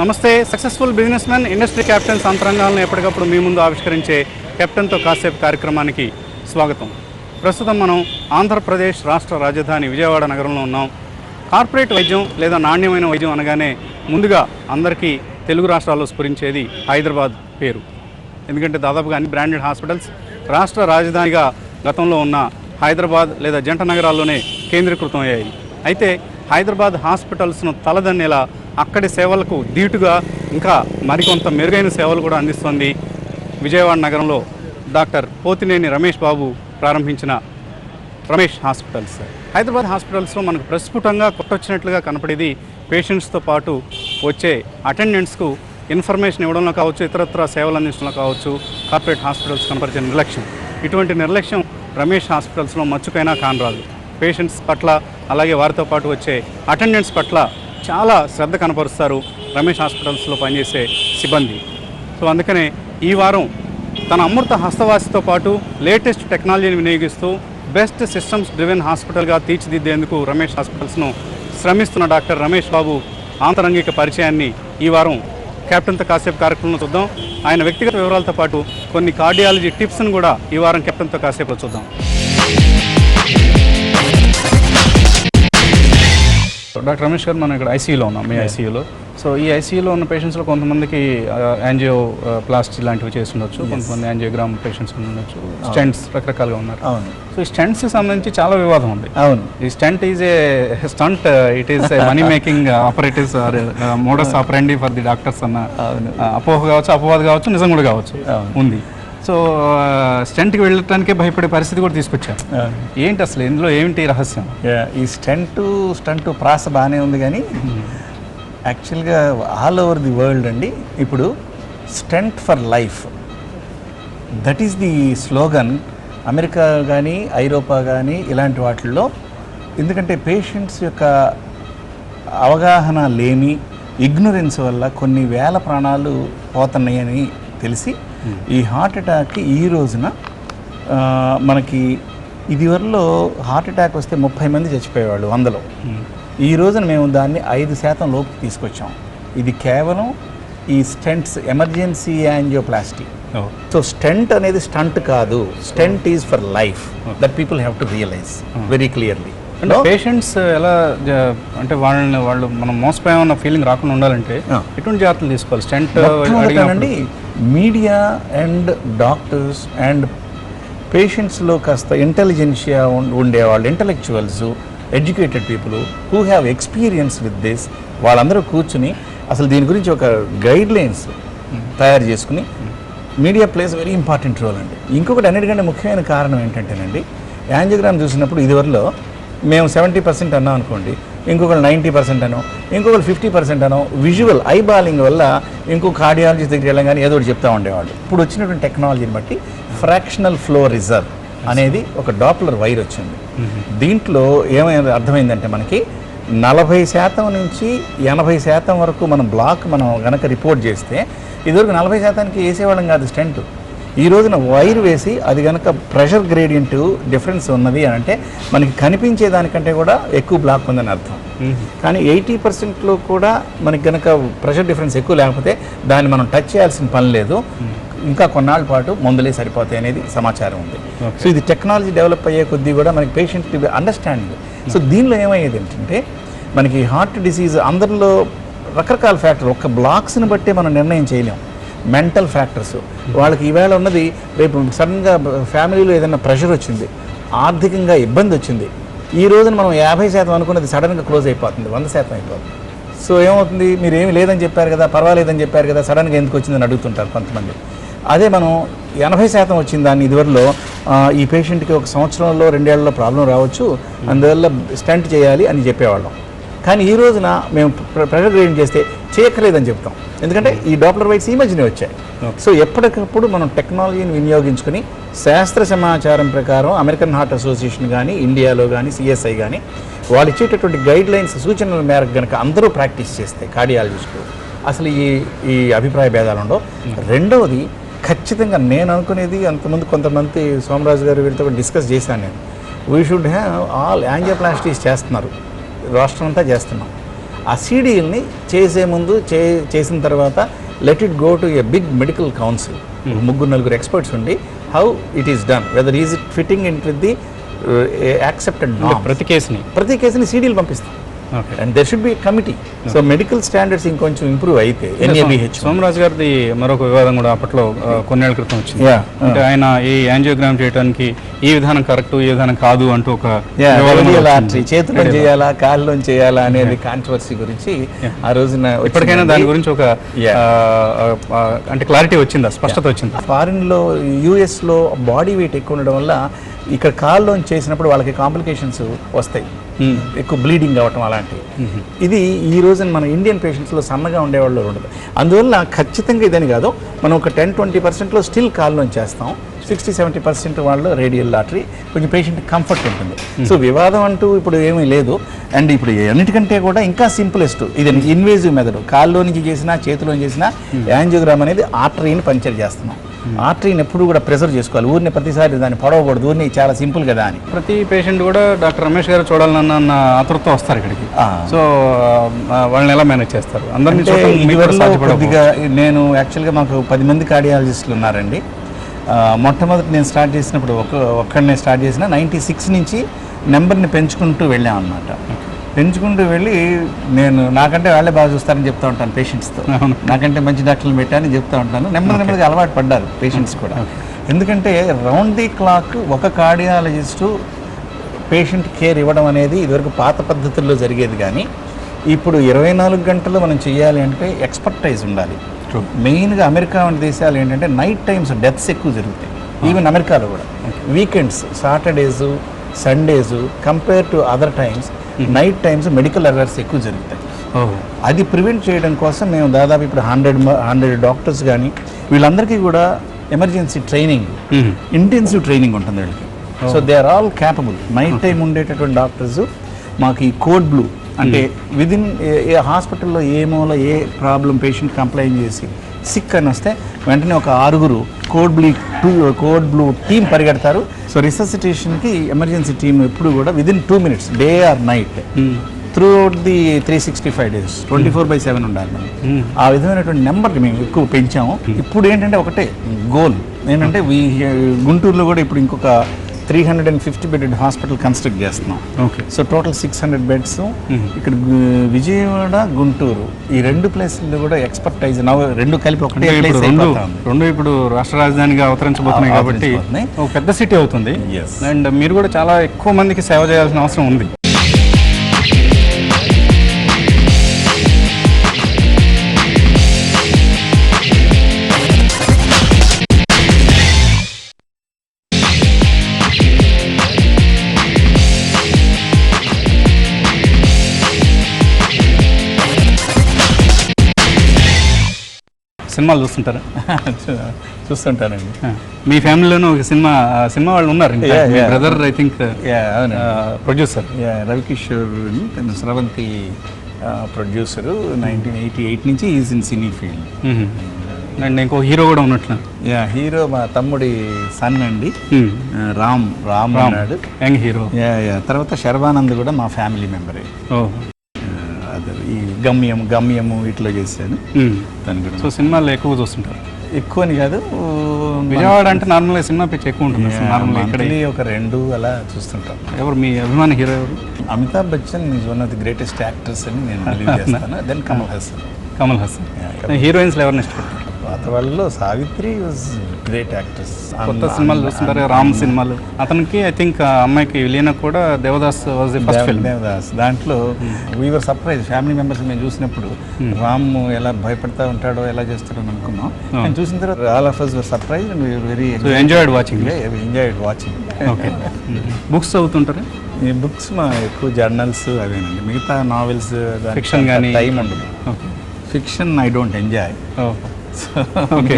Namaste. Successful business man industry captains అంతరంగాలను ఎప్పటికప్పుడు మీ ముందు ఆవిష్కరించే కెప్టెన్తో కాసేపు కార్యక్రమానికి స్వాగతం. ప్రస్తుతం మనం ఆంధ్రప్రదేశ్ రాష్ట్ర రాజధాని విజయవాడ నగరంలో ఉన్నాం. కార్పొరేట్ వైద్యం లేదా నాణ్యమైన వైద్యం అనగానే ముందుగా అందరికీ తెలుగు రాష్ట్రాల్లో స్ఫురించేది హైదరాబాద్ పేరు. ఎందుకంటే దాదాపుగా అన్ని బ్రాండెడ్ హాస్పిటల్స్ రాష్ట్ర రాజధానిగా గతంలో ఉన్న హైదరాబాద్ లేదా జంట నగరాల్లోనే కేంద్రీకృతం అయ్యాయి. అయితే హైదరాబాద్ హాస్పిటల్స్ను తలదన్నేలా అక్కడి సేవలకు ధీటుగా ఇంకా మరికొంత మెరుగైన సేవలు కూడా అందిస్తోంది విజయవాడ నగరంలో డాక్టర్ పోతినేని రమేష్ బాబు ప్రారంభించిన రమేష్ హాస్పిటల్స్. హైదరాబాద్ హాస్పిటల్స్లో మనకు ప్రస్ఫుటంగా కొట్టొచ్చినట్లుగా కనపడేది పేషెంట్స్తో పాటు వచ్చే అటెండెంట్స్కు ఇన్ఫర్మేషన్ ఇవ్వడంలో కావచ్చు, ఇతరత్ర సేవలు అందించడంలో కావచ్చు, కార్పొరేట్ హాస్పిటల్స్ కనపరిచే నిర్లక్ష్యం. ఇటువంటి నిర్లక్ష్యం రమేష్ హాస్పిటల్స్లో మచ్చుకైనా కానరాదు. పేషెంట్స్ పట్ల అలాగే వారితో పాటు వచ్చే అటెండెంట్స్ పట్ల చాలా శ్రద్ధ కనపరుస్తారు రమేష్ హాస్పిటల్స్లో పనిచేసే సిబ్బంది. సో అందుకనే ఈ వారం తన అమృత హస్తవాసితో పాటు లేటెస్ట్ టెక్నాలజీని వినియోగిస్తూ బెస్ట్ సిస్టమ్స్ డ్రివెన్ హాస్పిటల్గా తీర్చిదిద్దేందుకు రమేష్ హాస్పిటల్స్ను శ్రమిస్తున్న డాక్టర్ రమేష్ బాబు ఆంతరంగిక పరిచయాన్ని ఈ వారం కెప్టెన్తో కాసేపు కార్యక్రమంలో చూద్దాం. ఆయన వ్యక్తిగత వివరాలతో పాటు కొన్ని కార్డియాలజీ టిప్స్ను కూడా ఈ వారం కెప్టెన్తో కాసేపు చూద్దాం. డాక్టర్ రమేష్ గారు, మనం ఇక్కడ ఐసీయూలో ఉన్నాం, మీ ఐసీయూలో. సో ఈ ఐసీయూలో ఉన్న పేషెంట్స్లో కొంతమందికి యాంజియో ప్లాస్టీ లాంటివి చేసి ఉండొచ్చు, కొంతమంది యాంజియోగ్రామ్ పేషెంట్స్ ఉండొచ్చు, స్టెంట్స్ రకరకాలుగా ఉన్నారు. అవును. సో ఈ స్టెంట్స్కి సంబంధించి చాలా వివాదం ఉంది. అవును. ఈ stent is a stunt, it is a money making operatives or modus operandi for the doctors అన్న అపోహ కావచ్చు, అపవాదు కావచ్చు, నిజం కూడా కావచ్చు ఉంది. సో స్టెంట్కి వెళ్ళటానికే భయపడే పరిస్థితి కూడా తీసుకొచ్చారు. ఏంటి అసలు ఇందులో ఏమిటి రహస్యం? ఈ స్టంట్ ప్రాస బాగానే ఉంది, కానీ యాక్చువల్గా ఆల్ ఓవర్ ది వరల్డ్ అండి ఇప్పుడు stunt for life, that is the slogan. America కానీ ఐరోపా కానీ ఇలాంటి వాటిల్లో, ఎందుకంటే పేషెంట్స్ యొక్క అవగాహన లేమి, ఇగ్నరెన్స్ వల్ల కొన్ని వేల ప్రాణాలు పోతున్నాయని తెలిసి ఈ హార్ట్ అటాక్కి ఈ రోజున మనకి ఇదివరలో హార్ట్ అటాక్ వస్తే 30 మంది చచ్చిపోయేవాళ్ళు 100లో. ఈ రోజున మేము దాన్ని 5% లోపు తీసుకొచ్చాం. ఇది కేవలం ఈ stents, emergency angioplasty. So stent అనేది స్టంట్ కాదు, stent is for life. That people have to realize very clearly. అంటే పేషెంట్స్ ఎలా అంటే వాళ్ళు మనం మోసపోయామన్న ఫీలింగ్ రాకుండా ఉండాలంటే ఎటువంటి జాగ్రత్తలు తీసుకోవాలి? స్టెంట్ అండి, మీడియా అండ్ డాక్టర్స్ అండ్ పేషెంట్స్లో కాస్త ఇంటెలిజెన్షియా ఉండేవాళ్ళు, intellectuals, educated people who have experience with this, వాళ్ళందరూ కూర్చుని అసలు దీని గురించి ఒక గైడ్ లైన్స్ తయారు చేసుకుని, media plays very important role అండి. ఇంకొకటి అన్నిటికంటే ముఖ్యమైన కారణం ఏంటంటేనండి, యాంజియోగ్రామ్ చూసినప్పుడు ఇదివరలో మేము 70% అన్నాం అనుకోండి, ఇంకొకరు 90% అనో, ఇంకొకరు 50% అనో, విజువల్ ఐబాలింగ్ వల్ల ఇంకో కార్డియాలజిస్ట్ దగ్గరికి వెళ్ళగానే ఏదో ఒకటి చెప్తూ ఉండేవాళ్ళు. ఇప్పుడు వచ్చినటువంటి టెక్నాలజీని బట్టి ఫ్రాక్షనల్ ఫ్లో రిజర్వ్ అనేది ఒక డాప్లర్ వైర్ వచ్చింది. దీంట్లో ఏమైనా అర్థమైందంటే మనకి 40% నుంచి 80% వరకు మనం గనక రిపోర్ట్ చేస్తే, ఇదివరకు 40%కి వేసేవాళ్ళం కాదు స్టెంట్. ఈ రోజున వైర్ వేసి అది కనుక ప్రెషర్ గ్రేడియంట్ డిఫరెన్స్ ఉన్నది అని అంటే మనకి కనిపించే దానికంటే కూడా ఎక్కువ బ్లాక్ ఉందని అర్థం. కానీ 80%లో కూడా మనకి కనుక ప్రెషర్ డిఫరెన్స్ ఎక్కువ లేకపోతే దాన్ని మనం టచ్ చేయాల్సిన పని లేదు, ఇంకా కొన్నాళ్ళ పాటు మందులే సరిపోతాయి అనేది సమాచారం ఉంది. సో ఇది టెక్నాలజీ డెవలప్ అయ్యే కొద్దీ కూడా మనకి పేషెంట్ అండర్స్టాండింగ్. సో దీనిలో ఏమయ్యేది ఏంటంటే మనకి హార్ట్ డిసీజ్ అందరిలో రకరకాల ఫ్యాక్టర్, ఒక్క బ్లాక్స్ని బట్టే మనం నిర్ణయం చేయలేం. మెంటల్ ఫ్యాక్టర్స్, వాళ్ళకి ఈవేళ ఉన్నది రేపు సడన్గా ఫ్యామిలీలో ఏదైనా ప్రెషర్ వచ్చింది, ఆర్థికంగా ఇబ్బంది వచ్చింది, ఈ రోజున మనం 50% అనుకున్నది సడన్గా క్లోజ్ అయిపోతుంది, 100% అయిపోతుంది. సో ఏమవుతుంది, మీరు ఏమి లేదని చెప్పారు కదా, పర్వాలేదని చెప్పారు కదా, సడన్గా ఎందుకు వచ్చిందని అడుగుతుంటారు కొంతమంది. అదే మనం 80% వచ్చిన దాన్ని ఇదివరలో ఈ పేషెంట్కి 1 సంవత్సరంలో 2 ఏళ్లలో ప్రాబ్లం రావచ్చు, అందువల్ల స్టంట్ చేయాలి అని చెప్పేవాళ్ళం. కానీ ఈ రోజున మేము ప్రెషర్ గ్రేడింగ్ చేస్తే చేయక్కర్లేదని చెప్తాం, ఎందుకంటే ఈ డాప్లర్ వైట్స్ ఈ మధ్యనే వచ్చాయి. సో ఎప్పటికప్పుడు మనం టెక్నాలజీని వినియోగించుకొని శాస్త్ర సమాచారం ప్రకారం అమెరికన్ హార్ట్ అసోసియేషన్ కానీ, ఇండియాలో కానీ, సిఎస్ఐ కానీ వాళ్ళు ఇచ్చేటటువంటి గైడ్ లైన్స్ సూచనల మేరకు కనుక అందరూ ప్రాక్టీస్ చేస్తే కార్డియాలజిస్టులు అసలు ఈ అభిప్రాయ భేదాలు ఉండవు. రెండవది ఖచ్చితంగా నేను అనుకునేది, అంతకుముందు కొంతమంది సోమరాజు గారు వీరితో డిస్కస్ చేశాను నేను, వీ షుడ్ హ్యావ్ ఆల్ యాంజియోప్లాస్టీస్ చేస్తున్నారు, రాష్ట్రం అంతా చేస్తున్నాం. ఆ సీడీఎల్ని చేసే ముందు చేసిన తర్వాత let it go to a big medical council, 3-4 experts ఉండి how it is done, whether is it fitting in with the accepted norms. ప్రతి కేసుని సీడీలు పంపిస్తాం. And there should be committee. So medical standards ఇంకొంచెం ఇంప్రూవ్ అయితే NABH. సోమరాజు గారిది మరొక వివాదం కూడా అప్పట్లో కొన్నేళ్ల క్రితం వచ్చింది. అంటే ఆయన ఈ యాంజియోగ్రామ్ చేయడానికి ఈ విధానం కరెక్ట్, ఈ విధానం కాదు అంటూ ఒక చేతిలో చేయాలా కాళ్ళలో చేయాలా అనేది కాంట్రవర్సీ గురించి ఆ రోజున ఇప్పటికైనా దాని గురించి ఒక అంటే క్లారిటీ వచ్చిందా, స్పష్టత వచ్చిందా? ఫారిన్లో US-లో బాడీ వెయిట్ ఎక్కువ ఉండడం వల్ల ఇక్కడ కాల్లో చేసినప్పుడు వాళ్ళకి కాంప్లికేషన్స్ వస్తాయి, ఎక్కువ బ్లీడింగ్ అవ్వటం అలాంటివి. ఇది ఈ రోజున మన ఇండియన్ పేషెంట్స్లో సన్నగా ఉండేవాళ్ళు ఉండదు. అందువల్ల ఖచ్చితంగా ఇదని కాదు, మనం ఒక 10-20%లో స్టిల్ కాల్లో చేస్తాం, 60-70% వాళ్ళు రేడియల్ లాటరీ, కొంచెం పేషెంట్ కంఫర్ట్ ఉంటుంది. సో వివాదం అంటూ ఇప్పుడు ఏమీ లేదు. అండ్ ఇప్పుడు అన్నిటికంటే కూడా ఇంకా సింపులెస్ట్ ఇది ఇన్వేజివ్ మెథడ్, కాల్లో నుంచి చేసినా చేతిలో చేసినా యాంజియోగ్రామ్ అనేది ఆర్టరీని పంచర్ చేస్తున్నాం. ఆర్టరీని ఎప్పుడు కూడా ప్రెజర్ చేసుకోవాలి, ఊరిని ప్రతిసారి దాన్ని పొడవకూడదు, ఊరిని చాలా సింపుల్ కదా అని. ప్రతి పేషెంట్ కూడా డాక్టర్ రమేష్ గారు చూడాలన్న ఆతృత వస్తారు ఇక్కడికి. సో వాళ్ళని ఎలా మేనేజ్ చేస్తారు? కొద్దిగా నేను యాక్చువల్గా మాకు 10 మంది కార్డియాలజిస్టులు ఉన్నారండి. మొట్టమొదటి నేను స్టార్ట్ చేసినప్పుడు ఒక్కడనే స్టార్ట్ చేసిన 96 నుంచి నెంబర్ని పెంచుకుంటూ వెళ్ళాం అన్నమాట. పెంచుకుంటూ వెళ్ళి నేను నాకంటే వాళ్ళే బాగా చూస్తారని చెప్తూ ఉంటాను పేషెంట్స్తో, నాకంటే మంచి డాక్టర్లు పెట్టారని చెప్తూ ఉంటాను. నెమ్మదిగా అలవాటు పడ్డారు పేషెంట్స్ కూడా. ఎందుకంటే రౌండ్ ది క్లాక్ ఒక కార్డియాలజిస్టు పేషెంట్ కేర్ ఇవ్వడం అనేది ఇదివరకు పాత పద్ధతుల్లో జరిగేది. కానీ ఇప్పుడు 24 గంటలు మనం చేయాలి అంటే ఎక్స్పర్టైజ్ ఉండాలి. మెయిన్గా అమెరికా వంటి దేశాలు ఏంటంటే నైట్ టైమ్స్ డెత్స్ ఎక్కువ జరుగుతాయి, ఈవెన్ అమెరికాలో కూడా. Weekends, Saturdays, Sundays compare to other times night times medical errors ఎక్కువ జరుగుతాయి. అది ప్రివెంట్ చేయడం కోసం మేము దాదాపు ఇప్పుడు 100 డాక్టర్స్ కానీ వీళ్ళందరికీ కూడా ఎమర్జెన్సీ ట్రైనింగ్, ఇంటెన్సివ్ ట్రైనింగ్ ఉంటుంది వీళ్ళకి. So they are all capable. Night time ఉండేటటువంటి డాక్టర్స్ మాకు ఈ కోడ్ బ్లూ అంటే విదిన్ ఏ హాస్పిటల్లో ఏ మూల ఏ ప్రాబ్లం పేషెంట్ కంప్లైంట్ చేసి సిక్ అని వస్తే వెంటనే ఒక 6 కోడ్ బ్లూ టీం పరిగెడతారు. సో రిససిటేషన్కి ఎమర్జెన్సీ టీం ఎప్పుడు కూడా within 2 minutes day or night throughout the 365 days 24/7 ఉండాలి మనం. ఆ విధమైనటువంటి నెంబర్ని మేము ఎక్కువ పెంచాము. ఇప్పుడు ఏంటంటే ఒకటే గోల్ ఏంటంటే గుంటూరులో కూడా ఇప్పుడు ఇంకొక 350 bedded హాస్పిటల్ కన్స్ట్రక్ట్ చేస్తున్నాం. So total 600 beds. ఇక్కడ విజయవాడ, గుంటూరు ఈ 2 ప్లేసుల్లో కూడా ఎక్స్పర్టైజ్ రెండు కలిపి ఒకటే ప్లేస్ రెండు ఇప్పుడు రాష్ట్ర రాజధానిగా అవతరించబోతున్నాయి కాబట్టి ఒక పెద్ద సిటీ అవుతుంది. అండ్ మీరు కూడా చాలా ఎక్కువ మందికి సేవ చేయాల్సిన అవసరం ఉంది. సినిమాలు చూస్తుంటారా? చూస్తుంటానండి. మీ ఫ్యామిలీలోనూ ఒక సినిమా వాళ్ళు ఉన్నారు. Brother I think producer Ravikishore, తను స్రవంతి ప్రొడ్యూసరు. 1988 నుంచి is in cine field. And ఇంకో హీరో కూడా ఉన్నట్లు. హీరో మా తమ్ముడి సన్ అండి, రామ్ అన్నాడు, యంగ్ హీరో. తర్వాత శర్వానంద్ కూడా మా ఫ్యామిలీ మెంబరే. ఈ గమ్యము ఇట్లా చేశాను తను కూడా. సో సినిమాలు ఎక్కువ చూస్తుంటారు? ఎక్కువ అని కాదు, విజయవాడ అంటే నార్మల్గా సినిమా పిచ్చి ఎక్కువ ఉంటుంది. నార్మల్గా ఇక్కడ ఒక 2 అలా చూస్తుంటాం. ఎవరు మీ అభిమాన హీరో ఎవరు? Amitabh Bachchan is one of the greatest actors అని నేను బిలీవ్ చేస్తాను. దెన్ కమల్ హాసన్. హీరోయిన్స్లో ఎవరిని ఇష్టపడతారు? పాత వాళ్ళలో సావిత్రి వాజ్ గ్రేట్ యాక్ట్రెస్. కొత్త సినిమాలు చూస్తుంటారు, రామ్ సినిమాలు. అతనికి ఐ థింక్ అమ్మాయికి విలీన కూడా Devdas was the first film. Devdas దాంట్లో వీవర్ సర్ప్రైజ్, ఫ్యామిలీ మెంబర్స్ మేము చూసినప్పుడు రామ్ ఎలా భయపడతా ఉంటాడో ఎలా చేస్తాడో అని అనుకున్నాం. నేను చూసిన తర్వాత all of us were surprised and we were very enjoyed watching. Enjoyed watching. Okay. Books చదువుతుంటారా? ఈ బుక్స్ మా ఎక్కువ జర్నల్స్ అవేనండి, మిగతా నావెల్స్ Fiction గానీ? టైం ఉండదు. Okay. Fiction I don't enjoy. Okay.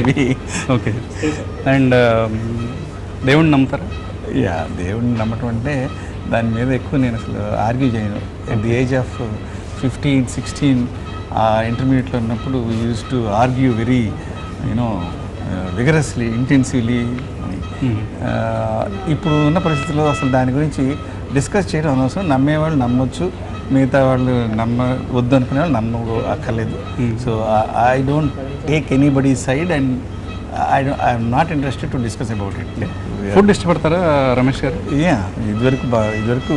Okay. And దేవుణ్ణి నమ్ముతారా? యా, దేవుడిని నమ్మటం అంటే దాని మీద ఎక్కువ నేను అసలు ఆర్గ్యూ చేయను. ఎట్ ది ఏజ్ ఆఫ్ 15, 16 ఇంటర్మీడియట్లో ఉన్నప్పుడు use to argue very you know vigorously, intensively. ఇప్పుడు ఉన్న పరిస్థితుల్లో అసలు దాని గురించి డిస్కస్ చేయడం అనవసరం. నమ్మేవాళ్ళు నమ్మొచ్చు, మిగతా వాళ్ళు వద్దు అనుకునే వాళ్ళు అక్కర్లేదు. So I don't take anybody side and I'm not interested to discuss about it. Food ఇష్టపడతారా రమేష్ గారు? యా, ఇదివరకు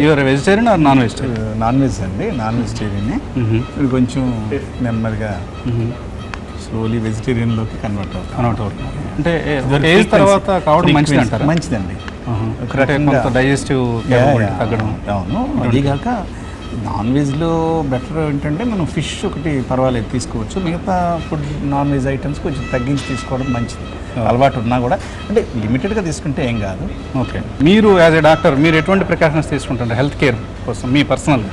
you are vegetarian or non vegetarian? Non veg అండి, నాన్ వెజిటేరియన్. ఇది కొంచెం నెమ్మదిగా స్లోలీ వెజిటేరియన్లోకి కన్వర్ట్ అవుతుంది. అంటే ఏజ్ తర్వాత కావడం మంచిది అంటారా? మంచిదండి, డైజెస్టివ్ తగ్గడం. అవును. అదీగాక నాన్ వెజ్లో బెటర్ ఏంటంటే మనం ఫిష్ ఒకటి పర్వాలేదు తీసుకోవచ్చు, మిగతా ఫుడ్ నాన్ వెజ్ ఐటమ్స్ కొంచెం తగ్గించి తీసుకోవడం మంచిది. అలవాటు ఉన్నా కూడా అంటే లిమిటెడ్గా తీసుకుంటే ఏం కాదు. ఓకే. మీరు యాజ్ ఏ డాక్టర్ మీరు ఎటువంటి ప్రికాషన్స్ తీసుకుంటారు హెల్త్ కేర్ కోసం మీ పర్సనల్?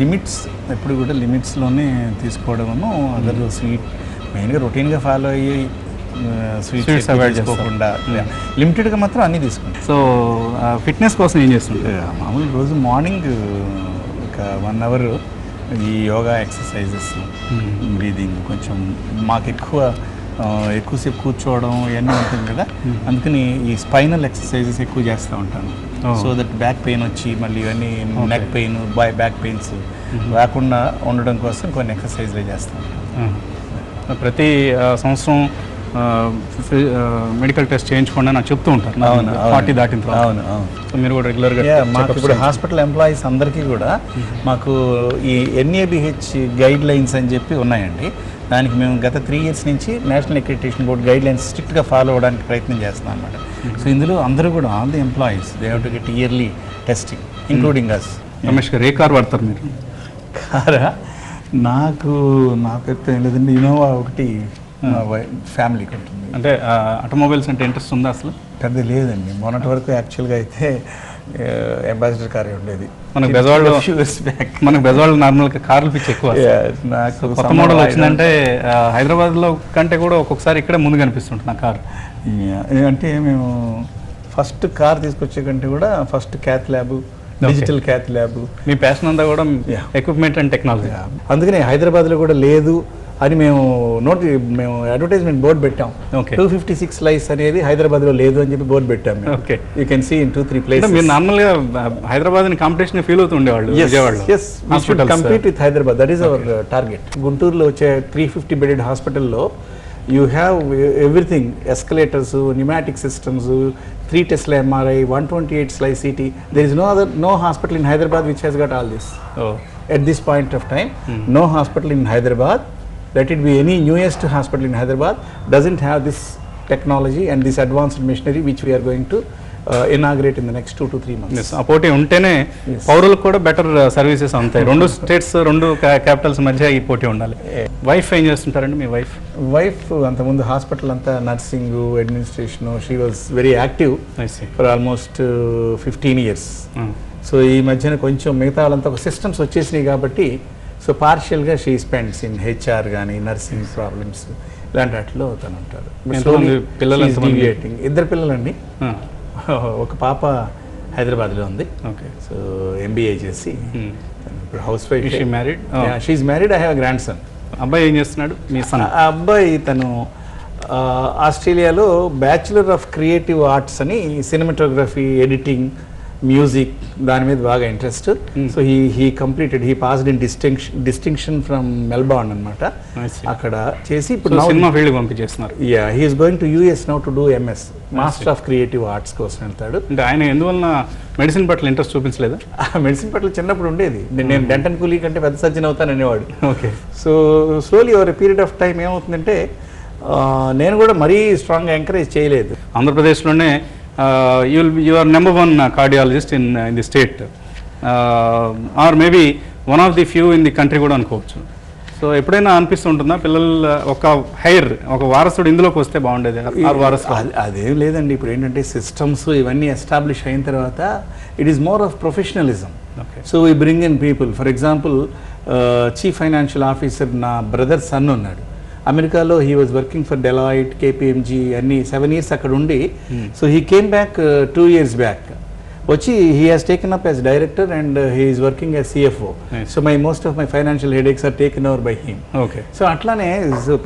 లిమిట్స్ ఎప్పుడు కూడా లిమిట్స్లోనే తీసుకోవడము. అదర్ స్వీట్ మెయిన్గా రొటీన్గా ఫాలో అయ్యి స్వీట్స్ అవాయిడ్ చేసుకోకుండా లిమిటెడ్గా మాత్రం అన్నీ తీసుకుంటాం. సో ఫిట్నెస్ కోసం ఏం చేస్తుంటారు? మామూలు రోజు మార్నింగ్ ఒక 1 hour ఈ యోగా ఎక్సర్సైజెస్, బ్రీదింగ్, కొంచెం మాకు ఎక్కువసేపు కూర్చోవడం ఇవన్నీ ఉంటుంది కదా, అందుకని ఈ స్పైనల్ ఎక్సర్సైజెస్ ఎక్కువ చేస్తూ ఉంటాను. సో దట్ బ్యాక్ పెయిన్ వచ్చి మళ్ళీ ఇవన్నీ నెక్ పెయిన్, బ్యాక్ పెయిన్స్ రాకుండా ఉండడం కోసం కొన్ని ఎక్సర్సైజ్లే చేస్తాను. ప్రతి సంవత్సరం మెడికల్ టెస్ట్ చేయించుకోండి నాకు చెప్తూ ఉంటారు. 40 దాటిన తర్వాత. అవును. సో మీరు కూడా రెగ్యులర్గా మాకు ఇప్పుడు హాస్పిటల్ ఎంప్లాయీస్ అందరికీ కూడా మాకు ఈ NABH గైడ్ లైన్స్ అని చెప్పి ఉన్నాయండి. దానికి మేము గత 3 years నుంచి national accreditation board guidelines స్ట్రిక్ట్గా ఫాలో అవ్వడానికి ప్రయత్నం చేస్తున్నాం అనమాట. సో ఇందులో అందరూ కూడా all the employees they have to get yearly testing including us. Ramesh garu ఏ కార్ వాడతారు మీరు? కారా నాకైతే లేదండి, ఇన్నోవా ఒకటి ఫ్యామిలీకి ఉంటుంది. అంటే ఆటోమొబైల్స్ అంటే ఇంట్రెస్ట్ ఉందా అసలు? పెద్ద లేదండి, మొన్నటి వరకు యాక్చువల్గా అయితే అంబాసిడర్ కారే ఉండేది. మనకు బెజవాళ్ళు నార్మల్గా కార్లు పిచ్చి ఎక్కువ. నాకు కొత్త మోడల్ వచ్చిందంటే హైదరాబాద్లో కంటే కూడా ఒక్కొక్కసారి ఇక్కడే ముందు కనిపిస్తుంటుంది నా కార్. అంటే మేము ఫస్ట్ కార్ తీసుకొచ్చే కంటే కూడా first cath lab, digital cath lab, మీ ప్యాషన్ అంతా కూడా ఎక్విప్మెంట్ అండ్ టెక్నాలజీ. అందుకనే హైదరాబాద్లో కూడా లేదు అని మేము అడ్వర్టైజ్మెంట్ బోర్డు పెట్టాం. 256 లైస్ అనేది హైదరాబాద్లో లేదు అని చెప్పి బోర్డు పెట్టాం. Okay, you can see in 2-3 places. మీరు నార్మల్గా హైదరాబాద్ని కాంపిటీషన్ ఫీల్ అవుతూ ఉండేవాళ్ళు. Yes, we should compete with Hyderabad. That is our target. గుంటూరులో వచ్చే 350 bedded హాస్పిటల్లో you have everything, escalators, pneumatic systems, 3 Tesla MRI, 128 slice CT. There is no hospital in Hyderabad which has got all this. At this point of time, no hospital in Hyderabad, let it be any newest hospital in Hyderabad, doesn't have this technology and this advanced machinery which we are going to inaugurate in the next 2 to 3 months. ఆ పోటీ ఉంటేనే పౌరులకు కూడా బెటర్ సర్వీసెస్ ఉంటాయి. 2 స్టేట్స్ 2 క్యాపిటల్స్ మధ్య ఈ పోటీ ఉండాలి. వైఫ్ ఏం చేస్తుంటారండి మీ వైఫ్? అంతకుముందు హాస్పిటల్ అంతా nursing, administration, she was very active for almost 15 years. So ఈ మధ్యన కొంచెం మిగతా వాళ్ళంతా ఒక సిస్టమ్స్ వచ్చేసినాయి కాబట్టి సో పార్షియల్గా షీ స్పెండ్స్ ఇన్ HR కానీ నర్సింగ్ ప్రాబ్లమ్స్ ఇలాంటి వాటిలో తను ఉంటారు. పిల్లలు? 2 పిల్లలండి. ఒక పాప హైదరాబాద్లో ఉంది. ఓకే. సో MBA చేసి ఇప్పుడు housewife. She's married. I have grandson. అబ్బాయి ఏం చేస్తున్నాడు మీ సన్? ఆ అబ్బాయి తను ఆస్ట్రేలియాలో బ్యాచులర్ ఆఫ్ క్రియేటివ్ ఆర్ట్స్ అని సినిమాటోగ్రఫీ, ఎడిటింగ్, మ్యూజిక్ దాని మీద బాగా interest. So he completed, he passed in distinction from Melbourne అనమాట. అక్కడ చేసి ఇప్పుడు సినిమా ఫీల్డ్ పంపించేస్తున్నారు. He is going to US now to do MS, master of creative arts కోసం వెళ్తాడు. అంటే ఆయన ఎందువలన మెడిసిన్ పట్ల ఇంట్రెస్ట్ చూపించలేదా? మెడిసిన్ పట్ల చిన్నప్పుడు ఉండేది. నేను డెంటల్ కూలీ కంటే పెద్ద సర్జన్ అవుతాననేవాడు. Okay. So slowly over period of time ఏమవుతుందంటే నేను కూడా మరీ స్ట్రాంగ్గా ఎంకరేజ్ చేయలేదు. ఆంధ్రప్రదేశ్లోనే you are number 1 cardiologist in the state, or maybe one of the few in the country కూడా అనుకోవచ్చు. సో ఎప్పుడైనా అనిపిస్తుంటుందా పిల్లలు ఒక వారసుడు ఇందులోకి వస్తే బాగుండేది, వారసుడు? అదేం లేదండి. ఇప్పుడు ఏంటంటే సిస్టమ్స్ ఇవన్నీ ఎస్టాబ్లిష్ అయిన తర్వాత it is more of professionalism. So we bring in people. For example chief financial officer నా బ్రదర్ సన్ ఉన్నాడు అమెరికాలో. He was working for Deloitte, KPMG అన్ని 7 years అక్కడ ఉండి, so he came back 2 years back. వచ్చి he has taken up as director and he is working as CFO. So most of my financial headaches are taken over by him. Okay. So అట్లానే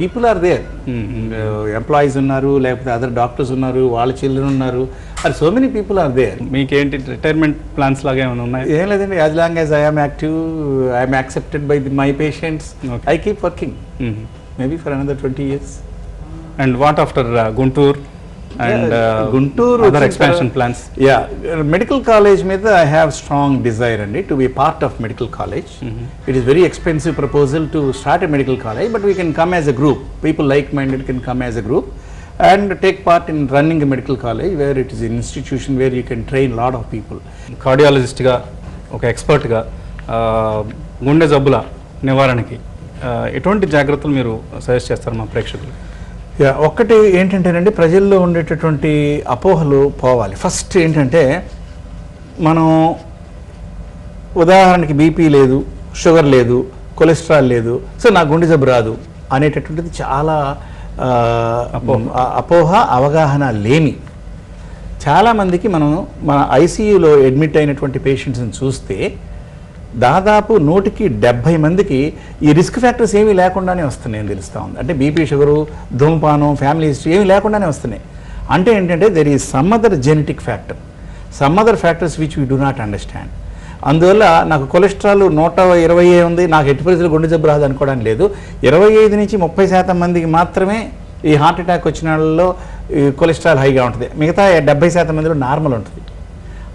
పీపుల్ ఆర్ దేర్, ఎంప్లాయీస్ ఉన్నారు, లేకపోతే అదర్ డాక్టర్స్ ఉన్నారు, వాళ్ళ చిల్డ్రన్ ఉన్నారు, so many people are there. మీకేంటి రిటైర్మెంట్ ప్లాన్స్ లాగా ఏమైనా ఉన్నాయి? ఏం లేదండి. As long as I'm active, I'm accepted by my patients, I keep working maybe for another 20 years. And what after Guntur and Guntur other expansion plans? Yeah, medical college మీద I have strong desire and to be a part of medical college. It is very expensive proposal to start a medical college, but we can come as a group. People like-minded can come as a group and take part in running a medical college where it is an institution where you can train lot of people. కార్డియాలజిస్ట్గా, ఒక ఎక్స్పర్ట్గా గుండె జబ్బుల నివారణకి ఎటువంటి జాగ్రత్తలు మీరు సజెస్ట్ చేస్తారు మా ప్రేక్షకులు? ఒక్కటి ఏంటంటేనండి, ప్రజల్లో ఉండేటటువంటి అపోహలు పోవాలి. ఫస్ట్ ఏంటంటే, మనం ఉదాహరణకి బీపీ లేదు, షుగర్ లేదు, కొలెస్ట్రాల్ లేదు, సో నా గుండె జబ్బు రాదు అనేటటువంటిది చాలా అపోహ, అవగాహన లేని. చాలామందికి మన ఐసీయూలో అడ్మిట్ అయినటువంటి పేషెంట్స్ని చూస్తే దాదాపు 100కి 70 మందికి ఈ రిస్క్ ఫ్యాక్టర్స్ ఏమీ లేకుండానే వస్తున్నాయని తెలుస్తూ ఉంది. అంటే బీపీ, షుగరు, ధూమపానం, ఫ్యామిలీ హిస్టరీ ఏమీ లేకుండానే వస్తున్నాయి. అంటే ఏంటంటే there is some other genetic factor, some other factors which we do not understand. అందువల్ల నాకు కొలెస్ట్రాల్ 120 ఉంది, నాకు ఎట్టి పరిస్థితులు గుండె జబ్బు రాదు అనుకోవడానికి లేదు. 25 నుంచి 30% మందికి మాత్రమే ఈ హార్ట్ అటాక్ వచ్చిన వాళ్ళలో కొలెస్ట్రాల్ హైగా ఉంటుంది, మిగతా 70% మందిలో నార్మల్ ఉంటుంది.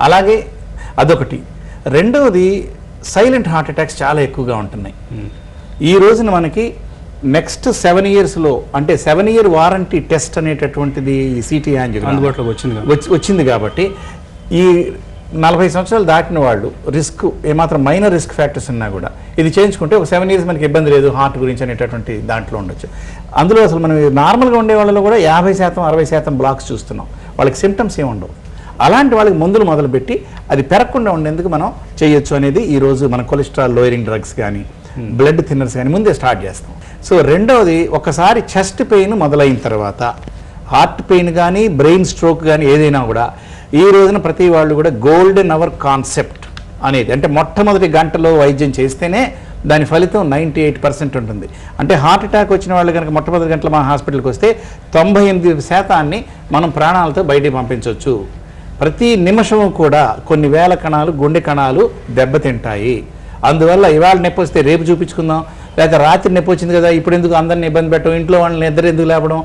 అలాగే అదొకటి. రెండవది, సైలెంట్ హార్ట్ అటాక్స్ చాలా ఎక్కువగా ఉంటున్నాయి. ఈ రోజున మనకి నెక్స్ట్ 7 yearsలో, అంటే 7 year వారంటీ టెస్ట్ అనేటటువంటిది CT యాంజియోగ్రామ్ అందుబాటులోకి వచ్చింది కాబట్టి ఈ 40 సంవత్సరాలు దాటిన వాళ్ళు రిస్క్ ఏమాత్రం మైనర్ రిస్క్ ఫ్యాక్టర్స్ ఉన్నా కూడా ఇది చేయించుకుంటే ఒక 7 years మనకి ఇబ్బంది లేదు హార్ట్ గురించి అనేటటువంటి దాంట్లో ఉండొచ్చు. అందులో అసలు మనం నార్మల్గా ఉండే వాళ్ళలో కూడా 50%, 60% బ్లాక్స్ చూస్తున్నాం. వాళ్ళకి సిమ్టమ్స్ ఏమి ఉండవు. అలాంటి వాళ్ళకి మందులు మొదలుపెట్టి అది పెరగకుండా ఉండేందుకు మనం చేయొచ్చు అనేది ఈరోజు మన కొలెస్ట్రాల్ లోయరింగ్ డ్రగ్స్ కానీ, బ్లడ్ థిన్నర్స్ కానీ ముందే స్టార్ట్ చేస్తాం. సో రెండవది, ఒకసారి చెస్ట్ పెయిన్ మొదలైన తర్వాత హార్ట్ పెయిన్ కానీ, బ్రెయిన్ స్ట్రోక్ కానీ ఏదైనా కూడా ఈ రోజున ప్రతి వాళ్ళు కూడా గోల్డెన్ అవర్ కాన్సెప్ట్ అనేది, అంటే మొట్టమొదటి గంటలో వైద్యం చేస్తేనే దాని ఫలితం 98% ఉంటుంది. అంటే హార్ట్ అటాక్ వచ్చిన వాళ్ళు కనుక మొట్టమొదటి గంటలో మన హాస్పిటల్కి వస్తే 98% మనం ప్రాణాలతో బయటికి పంపించవచ్చు. ప్రతి నిమిషము కూడా కొన్ని వేల కణాలు, గుండె కణాలు దెబ్బతింటాయి. అందువల్ల ఇవాళ నొప్పి వస్తే రేపు చూపించుకుందాం, లేకపోతే రాత్రి నొప్పి వచ్చింది కదా ఇప్పుడు ఎందుకు అందరిని ఇబ్బంది పెట్టడం, ఇంట్లో వాళ్ళని నిద్ర ఎందుకు లేపడం,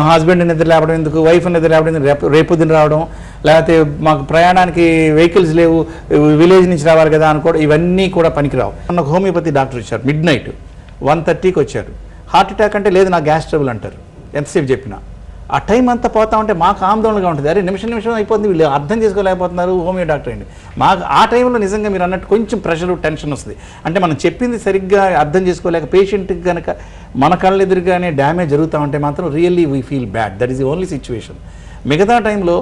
హస్బెండ్ని నిద్ర లేపడం ఎందుకు, వైఫ్ని నిద్ర లేపడం ఎందుకు, రేపు దిన రావడం, లేకపోతే మాకు ప్రయాణానికి వెహికల్స్ లేవు, విలేజ్ నుంచి రావాలి కదా అనుకోవడం, ఇవన్నీ కూడా పనికిరావు. నాకు హోమియోపతి డాక్టర్ వచ్చారు, మిడ్-నైట్ 1:30కి వచ్చారు. హార్ట్ అటాక్ అంటే లేదు నాకు గ్యాస్ ట్రబుల్ అంటారు. ఎంతసేపు చెప్పినా ఆ టైం అంతా పోతా ఉంటే మాకు ఆందోళనగా ఉంటుంది. అరే నిమిషం అయిపోతుంది, వీళ్ళు అర్థం చేసుకోలేకపోతున్నారు హోమియో డాక్టర్ అండి. మాకు ఆ టైంలో నిజంగా మీరు అన్నట్టు కొంచెం ప్రెషర్, టెన్షన్ వస్తుంది. అంటే మనం చెప్పింది సరిగ్గా అర్థం చేసుకోలేక పేషెంట్కి కనుక మన కళ్ళ ఎదురుగానే డ్యామేజ్ జరుగుతూ ఉంటే మాత్రం really we feel bad. That is the only situation. మిగతా టైంలో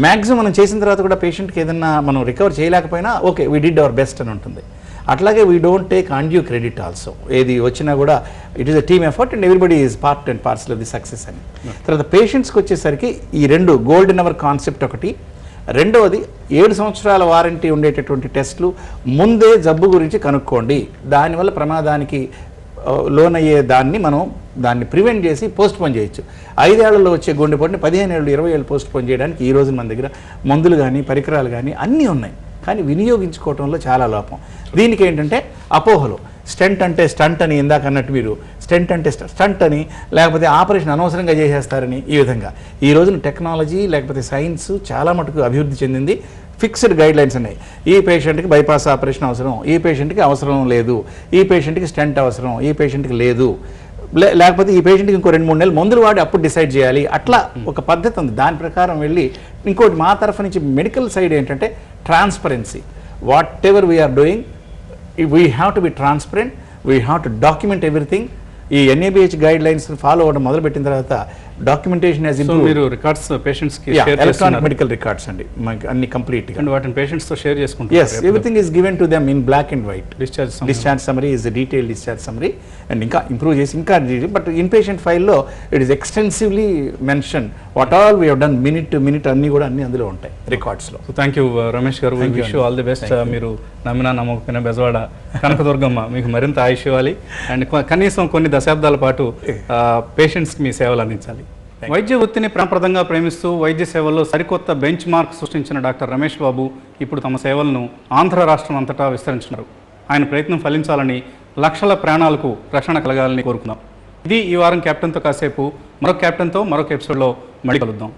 మ్యాక్సిమం మనం చేసిన తర్వాత కూడా పేషెంట్కి ఏదన్నా మనం రికవర్ చేయలేకపోయినా okay we did our best అని ఉంటుంది. అట్లాగే we don't take undue credit also. ఏది వచ్చినా కూడా it is a team effort and everybody is part and parcel of the success అని. తర్వాత పేషెంట్స్కి వచ్చేసరికి ఈ 2 గోల్డెన్ అవర్ కాన్సెప్ట్ ఒకటి, రెండవది 7 సంవత్సరాల వారంటీ ఉండేటటువంటి టెస్టులు ముందే జబ్బు గురించి కనుక్కోండి. దానివల్ల ప్రమాదానికి లోనయ్యే దాన్ని ప్రివెంట్ చేసి పోస్ట్ పోన్ చేయొచ్చు. 5 ఏళ్లలో వచ్చే గుండెపోటుని 15 ఏళ్ళు 20 ఏళ్ళు పోస్ట్ పోన్ చేయడానికి ఈ రోజు మన దగ్గర మందులు కానీ, పరికరాలు కానీ అన్నీ ఉన్నాయి. కానీ వినియోగించుకోవడంలో చాలా లోపం. దీనికి ఏంటంటే అపోహలు. స్టెంట్ అంటే స్టంట్ అని ఇందాక అన్నట్టు మీరు స్టెంట్ అంటే స్టంట్ అని, లేకపోతే ఆపరేషన్ అనవసరంగా చేసేస్తారని, ఈ విధంగా ఈ రోజున టెక్నాలజీ లేకపోతే సైన్స్ చాలా మటుకు అభివృద్ధి చెందింది. ఫిక్స్డ్ గైడ్ లైన్స్ ఉన్నాయి. ఈ పేషెంట్కి బైపాస్ ఆపరేషన్ అవసరం, ఈ పేషెంట్కి అవసరం లేదు, ఈ పేషెంట్కి స్టెంట్ అవసరం, ఈ పేషెంట్కి లేదు, లేకపోతే ఈ పేషెంట్కి ఇంకో 2-3 నెలలు మందులు వాడి అప్పుడు డిసైడ్ చేయాలి. అట్లా ఒక పద్ధతి ఉంది. దాని ప్రకారం వెళ్ళి ఇంకోటి మా తరఫు నుంచి మెడికల్ సైడ్ ఏంటంటే transparency. Whatever we are doing we have to be transparent, we have to document everything. ఈ ఎన్ఏబిహెచ్ గైడ్ లైన్స్ ఫాలో అవ్వడం మొదలుపెట్టిన తర్వాత డాక్యుమెంటేషన్ మీరు రికార్డ్స్ పేషెంట్స్కి ఎలక్ట్రానిక్ మెడికల్ రికార్డ్స్ అండి మనకి అన్ని కంప్లీట్ గా. అండ్ వాటిని పేషెంట్స్తో షేర్ చేసుకుంటారు. Yes, everything is given to them in black and white. Discharge Discharge summary is a detailed discharge summary and ఇంకా ఇంప్రూవ్ చేసి ఇంకా బట్ ఇన్ పేషెంట్ ఫైల్లో it is extensively mention what all we have done minute to minute అన్ని కూడా అన్ని అందులో ఉంటాయి రికార్డ్స్లో. సో థ్యాంక్ యూ రమేష్ గారు. Wish you all the best. మీరు నమ్మినా నమ్మకపోయినా బెజవాడ కనకదుర్గమ్మ మీకు మరింత ఆయుష్ ఇవ్వాలి అండ్ కనీసం కొన్ని దశాబ్దాల పాటు పేషెంట్స్కి మీ సేవలు అందించాలి. వైద్య వృత్తిని ప్రాణప్రదంగా ప్రేమిస్తూ వైద్య సేవల్లో సరికొత్త బెంచ్ మార్క్ సృష్టించిన డాక్టర్ రమేష్ బాబు ఇప్పుడు తమ సేవలను ఆంధ్ర రాష్ట్రం అంతటా విస్తరించినారు. ఆయన ప్రయత్నం ఫలించాలని, లక్షల ప్రాణాలకు రక్షణ కలగాలని కోరుకుందాం. ఇది ఈ వారం కెప్టెన్తో కాసేపు. మరొక కెప్టెన్తో మరొక ఎపిసోడ్లో మళ్ళీ కలుద్దాం.